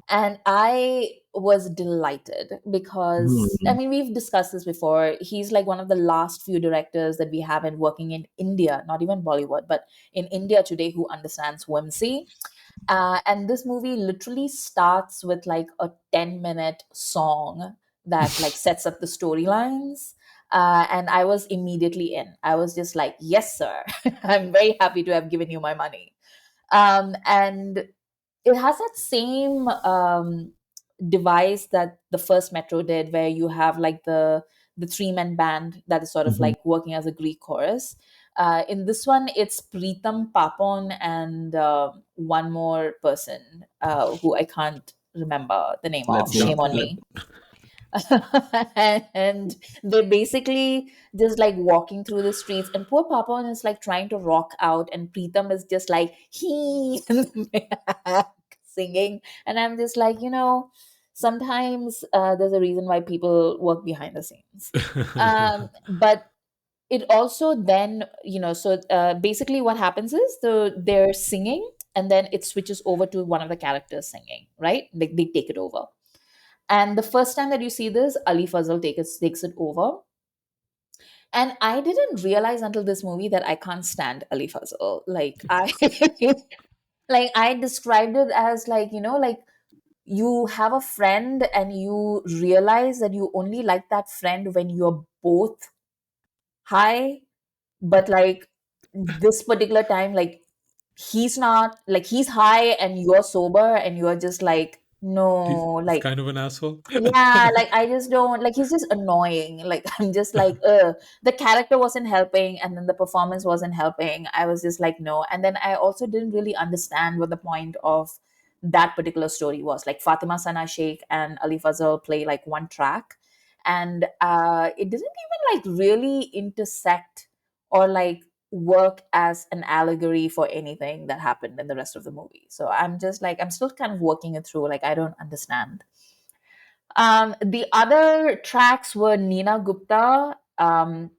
And I was delighted because, I Mhm. mean, we've discussed this before. He's like one of the last few directors that we have in working in India, not even Bollywood, but in India today who understands whimsy. And this movie literally starts with like a 10-minute song that like sets up the storylines. And I was immediately in. I was just like, yes, sir. I'm very happy to have given you my money. And it has that same device that the first Metro did, where you have like the three-man band that is sort of Mhm. like working as a Greek chorus. In this one, it's Preetam Papon and one more person who I can't remember the name of. Let me Shame Scout. on let me. And they're basically just like walking through the streets, and poor Papon is like trying to rock out, and Preetam is just like he in the back singing. And I'm just like, sometimes there's a reason why people work behind the scenes. But it also then, so basically what happens is they're singing, and then it switches over to one of the characters singing, right? They take it over. And the first time that you see this, Ali Fazal takes it over. And I didn't realize until this movie that I can't stand Ali Fazal. Like I like I described it as like, like you have a friend and you realize that you only like that friend when you're both high, but like this particular time, like he's not, like he's high and you're sober and you're just like, no, He's like, kind of an asshole. yeah, like I just don't like, he's just annoying. Like I'm just like, the character wasn't helping, and then the performance wasn't helping. I was just like, no. And then I also didn't really understand what the point of that particular story was. Like Fatima Sana Sheikh and Ali Fazal play like one track, and it didn't even like really intersect or like work as an allegory for anything that happened in the rest of the movie. So I'm just like, I'm still kind of working it through. Like I don't understand. The other tracks were Nina Gupta and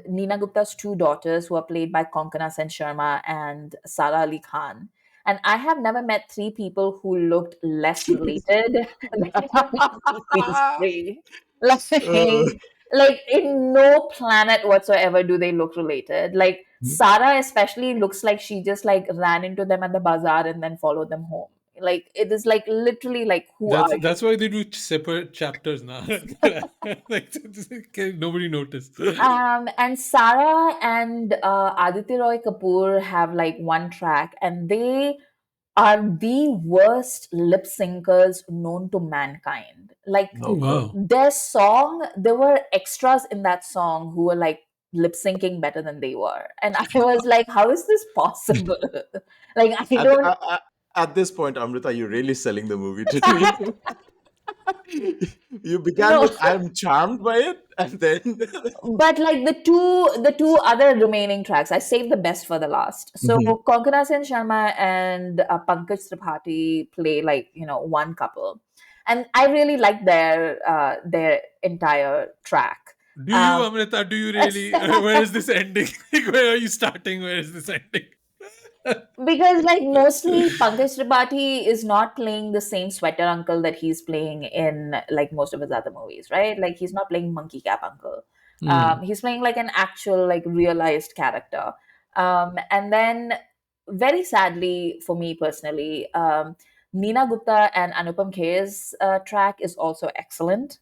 Nina Gupta's two daughters, who are played by Konkana Sen Sharma and Sara Ali Khan. And I have never met three people who looked less related than these three. Like, uh, like in no planet whatsoever do they look related. Like Sara especially looks like she just like ran into them at the bazaar and then followed them home. Like it is like literally like, who are you? That's why they do separate chapters now. Like, okay, nobody noticed. And Sarah and Aditya Roy Kapoor have like one track, and they are the worst lip syncers known to mankind. Like Oh okay. wow. their song, there were extras in that song who were like lip syncing better than they were. And I was like, how is this possible? Like, I At, don't. at, at this point, Amrita, you're really selling the movie to me. You began No. with "I'm charmed by it," and then But like the two other remaining tracks, I saved the best for the last. So Mhm. Konkana Sen Sharma and Pankaj Tripathi play like, one couple, and I really like their entire track. Do you, Um, Amrita? Do you really? Where is this ending? Like, where are you starting? Where is this ending? because like mostly Pankaj Tripathi is not playing the same sweater uncle that he's playing in like most of his other movies, right? Like he's not playing monkey cap uncle. Hmm. He's playing like an actual like realized character. And then very sadly for me personally, Neena Gupta and Anupam Kher's track is also excellent.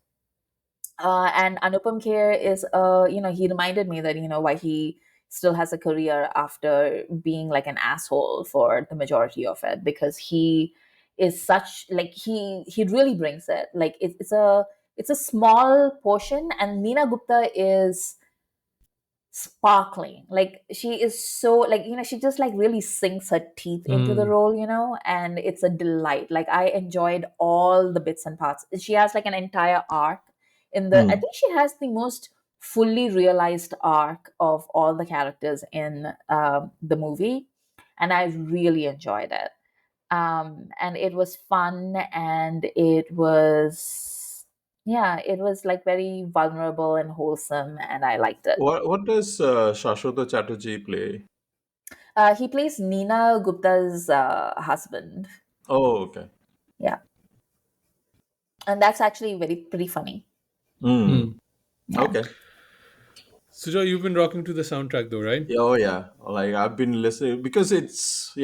And Anupam Kher is, he reminded me that, why he still has a career after being like an asshole for the majority of it, because he is such, like, he really brings it. Like, it's a small portion, and Neena Gupta is sparkling. Like she is so, like, she just like really sinks her teeth into the Mm, role, and it's a delight. Like I enjoyed all the bits and parts. She has like an entire arc I Hmm. think she has the most fully realized arc of all the characters in the movie, and I really enjoyed it. And it was fun, and it was, yeah, it was like very vulnerable and wholesome, and I liked it. What does Shashwata Chatterjee play? He plays Nina Gupta's husband. Oh, okay. Yeah, and that's actually very pretty funny. Hmm. mm. Yeah, Okay. Sujoy, you've been rocking to the soundtrack though, right? Yeah, oh yeah, like I've been listening because it's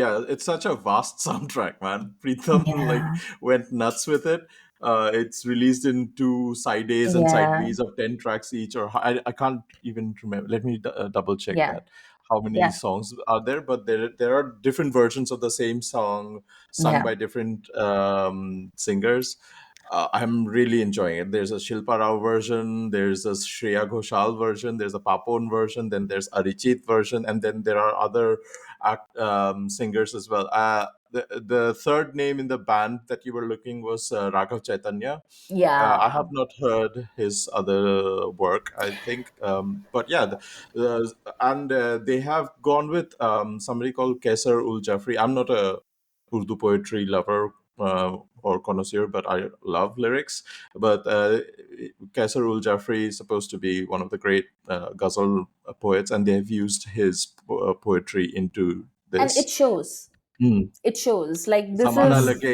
such a vast soundtrack, man. Pritham like yeah, went nuts with it. It's released in two side A's and side yeah, B's of 10 tracks each, or I can't even remember. Let me double check yeah, that how many yeah, songs are there, but there are different versions of the same song sung yeah, by different singers. I'm really enjoying it. There's a Shilpa Rao version, there's a Shreya Ghoshal version, there's a Papon version, then there's Arijit version, and then there are other singers as well. The third name in the band that you were looking was Raghav Chaitanya. I yeah. have not heard his other work, I think, but yeah, and they have gone with somebody called Kaisar Ul Jafri. I'm not a Urdu poetry lover or connoisseur, but I love lyrics. But Kaisar Ul Jafri is supposed to be one of the great ghazal poets, and they have used his poetry into And it this. shows. Mm. It shows. Like this Zamana is, Lage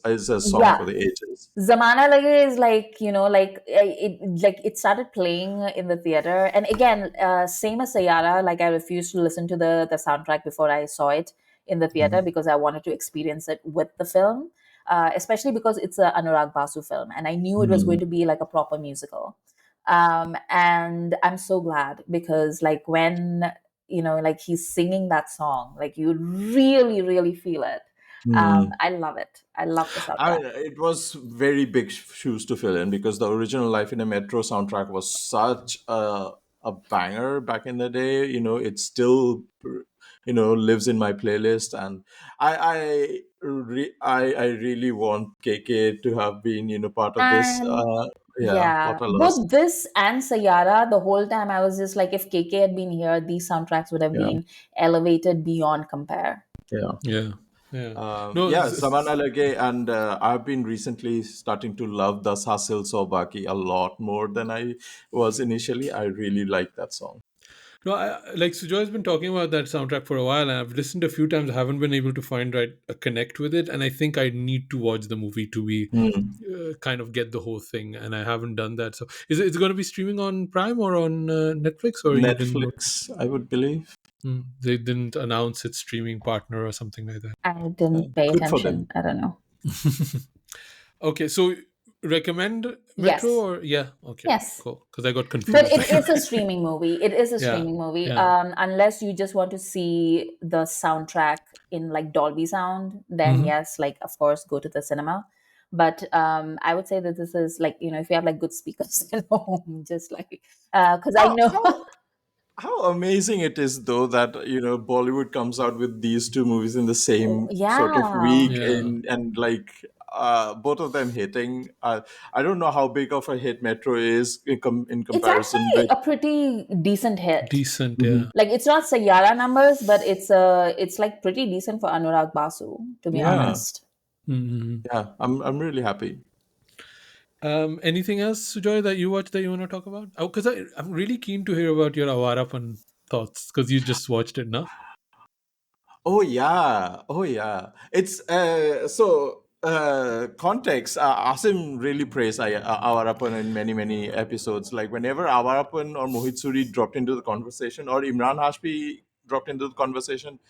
is a song yeah. for the ages. Zamana Lage is like, it started playing in the theater. And again, same as Saiyaara, like I refused to listen to the soundtrack before I saw it in the theater Mhm. because I wanted to experience it with the film, especially because it's a Anurag Basu film. And I knew it was going Mm. to be like a proper musical. And I'm so glad because like when, like he's singing that song, like you really, really feel it. Mm. I love it. I love the I soundtrack. it was very big shoes to fill in because the original Life in a Metro soundtrack was such a banger back in the day. It still lives in my playlist, and I really want KK to have been part of this. And Yeah, yeah, what a loss. both this and Sayara, the whole time I was just like, if KK had been here, these soundtracks would have Yeah, been elevated beyond compare. yeah. Yeah, yeah. No, Yeah, Samana Lage, and I've been recently starting to love Das Hasil Sobaki a lot more than I was initially. I really like that song. no. Like Sujoy's been talking about that soundtrack for a while, and I've listened a few times. I haven't been able to find a connect with it, and I think I need to watch the movie to be Hmm. kind of get the whole thing, and I haven't done that. So, is it going to be streaming on Prime or on Netflix, or you didn't know? Netflix, I would believe. They didn't announce its streaming partner or something like that. I didn't pay Good for them. attention. I don't know. Okay, so recommend Metro Yes. or yeah? Okay, Yes. cool. Because I got But confused. it is a streaming movie. It is a Yeah, streaming movie. yeah. Unless you just want to see the soundtrack in like Dolby sound, then Hmm. yes, like of course go to the cinema. But I would say that this is like, if you have like good speakers at home, just like because I How know. how how amazing it is though that Bollywood comes out with these two movies in the same sort of Yeah, week, Yeah. and like both of them hitting. I don't know how big of a hit Metro is in it's comparison actually with. a pretty decent hit. Decent, Mhm. yeah. Like it's not Sayara numbers, but it's like pretty decent for Anurag Basu, to be Yeah, honest. Hmm. yeah. I'm really happy. Anything else, Sujoy, that you watched that you want to talk about? Oh, because I'm really keen to hear about your Awarapan thoughts because you just watched it, no? Oh yeah, oh yeah. It's context. Asim really praised Awarapan in many episodes. Like whenever Awarapan or Mohit Suri dropped into the conversation, or Imran Hashmi dropped into the conversation,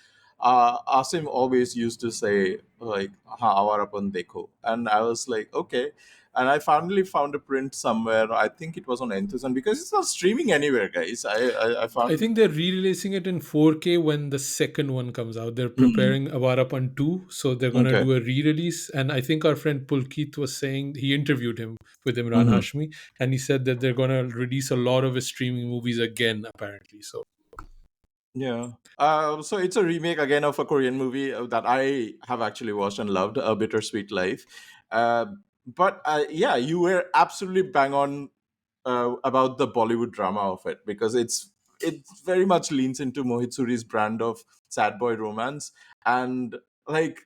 Asim always used to say like "Ha Awarapan dekho," and I was like, okay. And I finally found a print somewhere. I think it was on Enthusiasm because it's not streaming anywhere, guys. I I found. think they're re-releasing it in 4K when the second one comes out. They're Mm, preparing Awarapan 2, so they're gonna okay. do a re-release. And I think our friend Pulkit was saying he interviewed him with Imran Hmm. Hashmi, and he said that they're gonna release a lot of his streaming movies again, apparently. So Yeah. So it's a remake again of a Korean movie that I have actually watched and loved, A Bittersweet Life. Uh, but yeah, you were absolutely bang on about the Bollywood drama of it, because it very much leans into Mohit Suri's brand of sad boy romance. And like,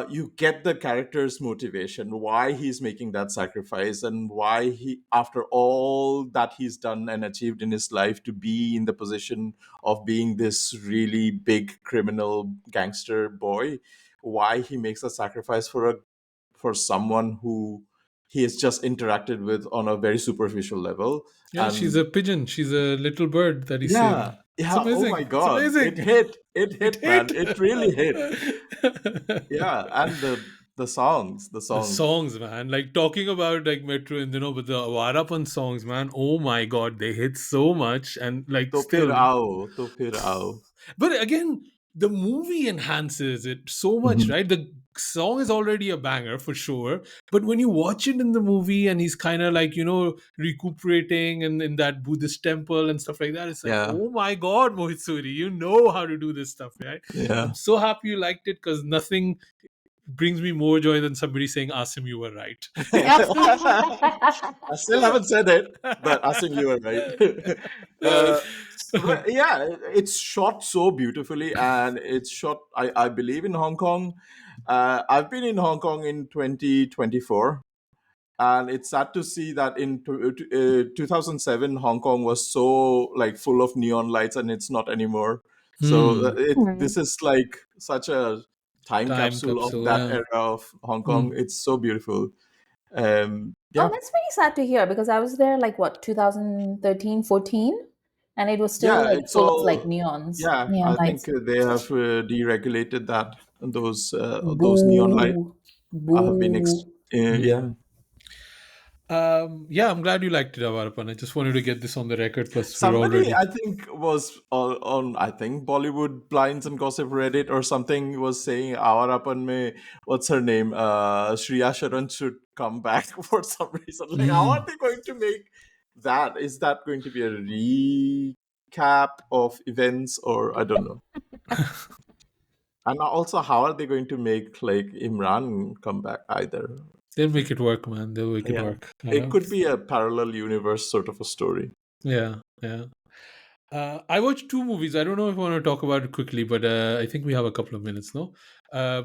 you get the character's motivation, why he's making that sacrifice, and why he, after all that he's done and achieved in his life, to be in the position of being this really big criminal gangster boy, why he makes a sacrifice for someone who he has just interacted with on a very superficial level. yeah, she's And a pigeon. She's a little bird that he saved. yeah, It's yeah, oh my amazing. It's god, amazing. it It hit, man, hit. it really hit. Yeah, and the The songs. songs, man, like talking about like Metro and but the Awarapan songs, man, oh my god, they hit so much. And like To phir still, aao, to phir aao. but again, the movie enhances it so much, Mhm. right? The song is already a banger for sure, but when you watch it in the movie and he's kind of like recuperating and in that Buddhist temple and stuff like that, it's like, Yeah, oh my god, Mohit Suri, you know how to do this stuff, right? yeah. I'm so happy you liked it, because nothing brings me more joy than somebody saying, Asim, you were right. I still haven't said it, but I think you were right. But yeah, it's shot so beautifully, and it's shot, I believe, in Hong Kong. I've been in Hong Kong in 2024, and it's sad to see that in 2007 Hong Kong was so like full of neon lights, and it's not anymore. So Hmm. this is like such a time Time capsule of capsule, that yeah. era of Hong Hmm. Kong. It's so beautiful. Oh, Yeah, that's very sad to hear because I was there like what 2013, 14, and it was still yeah, like it's full of like all. neons, Yeah, neon I think lights. they have deregulated that. Those neon lights Boo, have been boo. Hmm. yeah. Yeah, I'm glad you liked it, Awarapan. I just wanted to get this on the record. Plus, we're Somebody, already. I think, was on I think Bollywood Blinds and Gossip Reddit or something, was saying Awarapan mein, what's her name? Shriya Sharan should come back for some reason. Like, how are Hmm. they going to make that? Is that going to be a recap of events, or I don't know? And also, how are they going to make like Imran come back either? They'll make it work, man. They'll make it Yeah, work. it could be a parallel universe sort of a story. Yeah, yeah. I watched two movies. I don't know if I want to talk about it quickly, but I think we have a couple of minutes, no?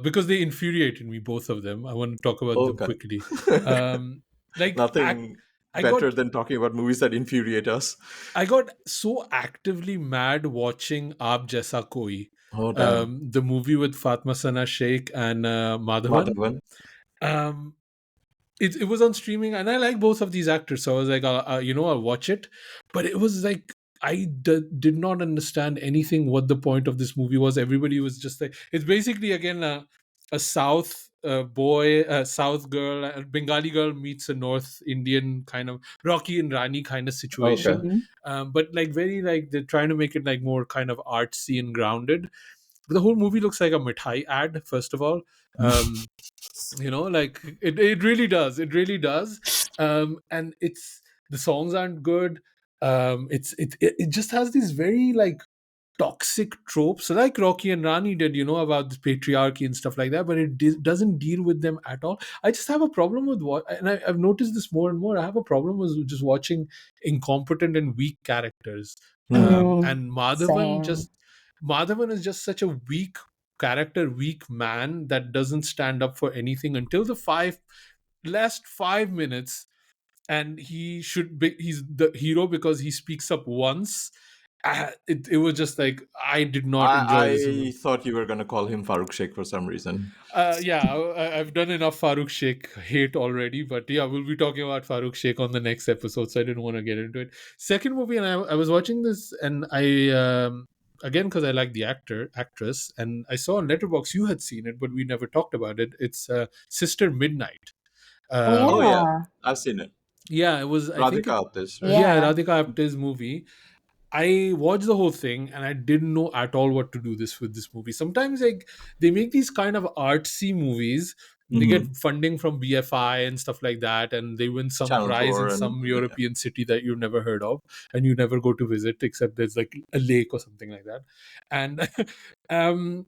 Because they infuriated me, both of them. I want to talk about them Okay. quickly. Um, like, Nothing I better got than talking about movies that infuriate us. I got so actively mad watching Aap Jaisa Koi, Oh, damn. the movie with Fatma Sana Sheikh and Madhavan. Madhavan. Um, it was on streaming, and I like both of these actors, so I was like, I'll watch it. But it was like did not understand anything what the point of this movie was. Everybody was just like, it's basically again a South boy, a South girl, a Bengali girl meets a North Indian kind of Rocky and Rani kind of Okay. situation. But like very like they're trying to make it like more kind of artsy and grounded. The whole movie looks like a mithai ad, first of all. um like it really does, it really does. And it's the songs aren't good. It just has these very like toxic tropes like Rocky and Rani did, about the patriarchy and stuff like that, but it doesn't deal with them at all. I just have a problem with what, and I've noticed this more and more. I have a problem with just watching incompetent and weak characters. Hmm. And Same. Madhavan is just such a weak character, weak man that doesn't stand up for anything until the last 5 minutes, and he's the hero because he speaks up once. It was just like I did not enjoy this I movie. thought you were going to call him Farooq Sheikh for some reason. Yeah, I've done enough Farooq Sheikh hate already, but yeah, we'll be talking about Farooq Sheikh on the next episode, so I didn't want to get into it. Second movie, and I was watching this, and I again because I like the actress, and I saw on Letterbox you had seen it, but we never talked about it. It's Sister Midnight. Oh Oh Um, yeah, yeah, I've seen it. yeah, it was. I think Radhika it. Apte's, right? Yeah, yeah. Radhika Apte's movie. I watched the whole thing and I didn't know at all what to do this with this movie. Sometimes like they make these kind of artsy movies. They Mm-hmm. get funding from BFI and stuff like that, and they win some Channel prize in 4 and some yeah. European city that you've never heard of, and you never go to visit except there's like a lake or something like that. And um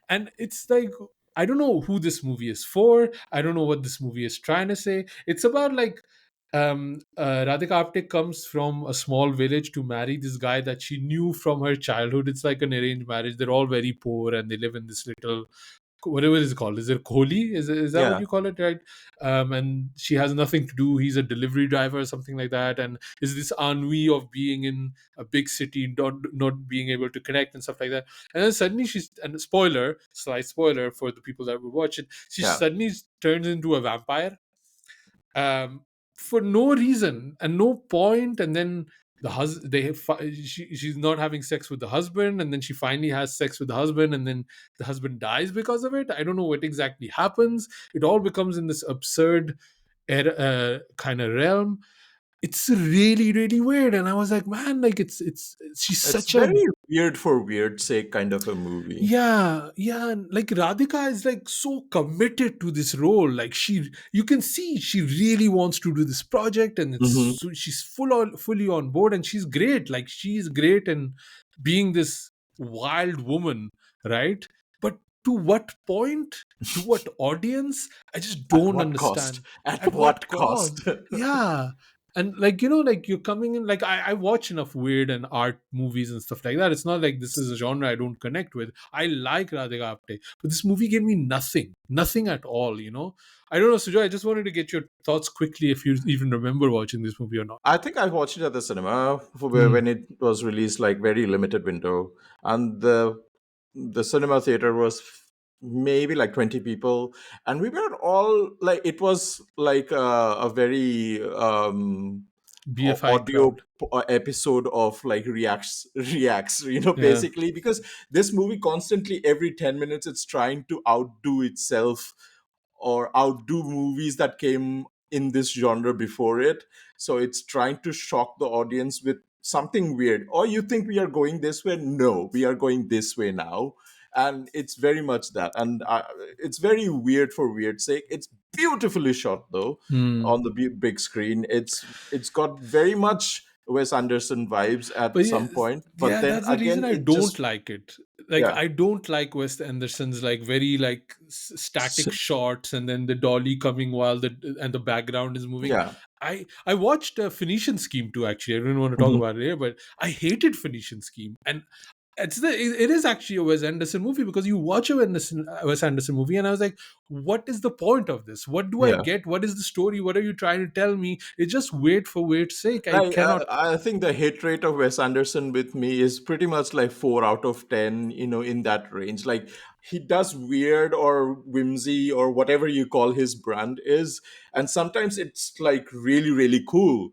and it's like I don't know who this movie is for. I don't know what this movie is trying to say. It's about like Radhika Apte comes from a small village to marry this guy that she knew from her childhood. It's like an arranged marriage. They're all very poor and they live in this little whatever it's called. Is it Kohli? Is that what Yeah, you call it, right? And she has nothing to do. He's a delivery driver or something like that. And is this ennui of being in a big city, not being able to connect and stuff like that. And then suddenly she's and spoiler, slight spoiler for the people that will watch it. She yeah. suddenly turns into a vampire um, for no reason and no point, and then she's not having sex with the husband, and then she finally has sex with the husband, and then the husband dies because of it. I don't know what exactly happens. It all becomes in this absurd kind of realm. It's really really weird, and I was like, man, like it's she's It's such a very weird for weird sake kind of a movie. yeah, yeah. And like Radhika is like so committed to this role. Like you can see she really wants to do this project, and Hmm. she's fully on board, and she's great. Like she's great in being this wild woman, right? But to what point? To what audience? I just At don't what cost? understand. At At what what cost? cost? Yeah, and like like you're coming in like I watch enough weird and art movies and stuff like that. It's not like this is a genre I don't connect with. I like Radhika Apte, but this movie gave me nothing at all. I don't know, Sujoy, I just wanted to get your thoughts quickly if you even remember watching this movie or not. I think I watched it at the cinema Hmm. when it was released, like very limited window, and the cinema theater was maybe like 20 people, and we were all like, it was like a very BFI audio crowd. episode of like reacts, Yeah. basically, because this movie constantly every 10 minutes it's trying to outdo itself or outdo movies that came in this genre before it. So it's trying to shock the audience with something weird. Or you think we are going this way? No, we are going this way now. And it's very much that. And it's very weird for weird sake. It's beautifully shot though Hmm. on the big screen. It's got very much Wes Anderson vibes But at yeah, some point, but yeah, then that's the reason again, I it don't just like it. Like yeah, I don't like Wes Anderson's like very like static shots and then the dolly coming while the background is moving. yeah. I watched Phoenician Scheme too. Actually, I didn't want to talk Mhm. about it here, but I hated Phoenician Scheme, and it is actually a Wes Anderson movie because you watch a Wes Anderson movie, and I was like, what is the point of this? What do I Yeah. get? What is the story? What are you trying to tell me? It's just wait for wait's sake. I Like cannot. I think the hit rate of Wes Anderson with me is pretty much like 4 out of 10, in that range. Like he does weird or whimsy or whatever you call his brand is, and sometimes it's like really really cool.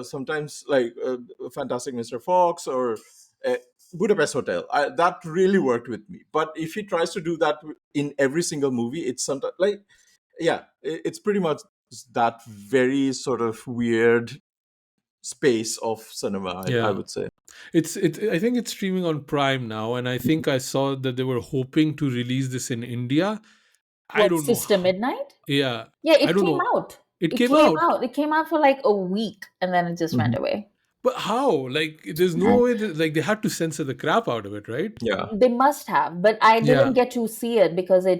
Sometimes like Fantastic Mr. Fox or uh, Budapest Hotel. That really worked with me. But if he tries to do that in every single movie, it's sometimes like yeah, it's pretty much that very sort of weird space of cinema, I Yeah. would say. I think it's streaming on Prime now, and I think I saw that they were hoping to release this in India. I What, don't know. Sister Midnight? Yeah, Yeah, I it don't came know. out. It It came came out, out. It came out for like a week and then it just went Mhm. away. but how? Like, there's no way that, like they had to censor the crap out of it, right? Yeah. They must have, but I didn't Yeah, get to see it because I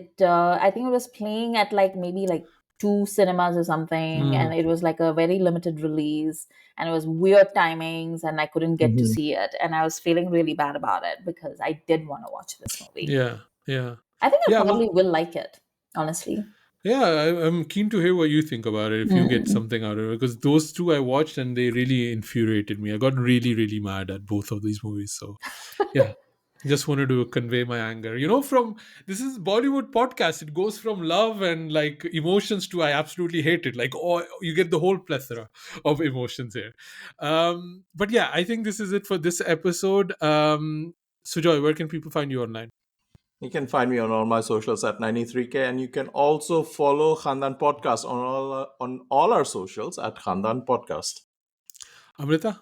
think it was playing at like maybe like two cinemas or something, mm, and it was like a very limited release, and it was weird timings, and I couldn't get to Mhm. see it, and I was feeling really bad about it because I did want to watch this movie. yeah, yeah, I think I yeah. probably Well, will like it, honestly. yeah. I'm keen to hear what you think about it if you get Mm. something out of it because those two I watched and they really infuriated me. I got really, really mad at both of these movies. So yeah, just wanted to convey my anger. From this is Bollywood podcast. It goes from love and like emotions to I absolutely hate it. Like, oh, you get the whole plethora of emotions here. But yeah, I think this is it for this episode. Sujoy, where can people find you online? You can find me on all my socials at 93K, and you can also follow Khandaan Podcast on all our socials at Khandaan Podcast. Amrita?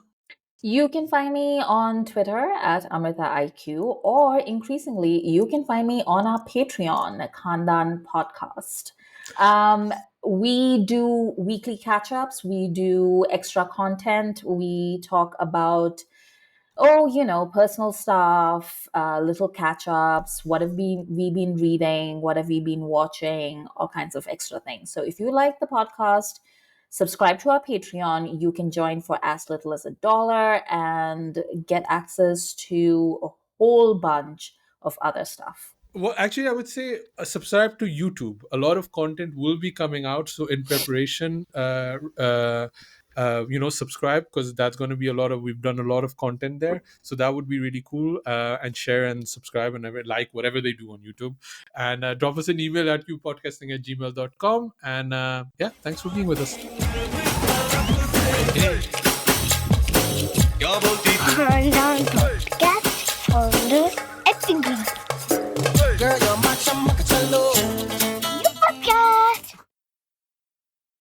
You can find me on Twitter at Amrita IQ, or increasingly, you can find me on our Patreon, Khandaan Podcast. We do weekly catch ups, we do extra content, we talk about personal stuff, little catch ups, what have we been reading, what have we been watching, all kinds of extra things. So if you like the podcast, subscribe to our Patreon. You can join for as little as $1 and get access to a whole bunch of other stuff. Well, actually, I would say subscribe to YouTube. A lot of content will be coming out. So, in preparation, subscribe, because that's going to be we've done a lot of content there. So, that would be really cool. And share and subscribe and like whatever they do on YouTube. And drop us an email at youpodcasting@gmail.com. And yeah, thanks for being with us. Khandaan Podcast.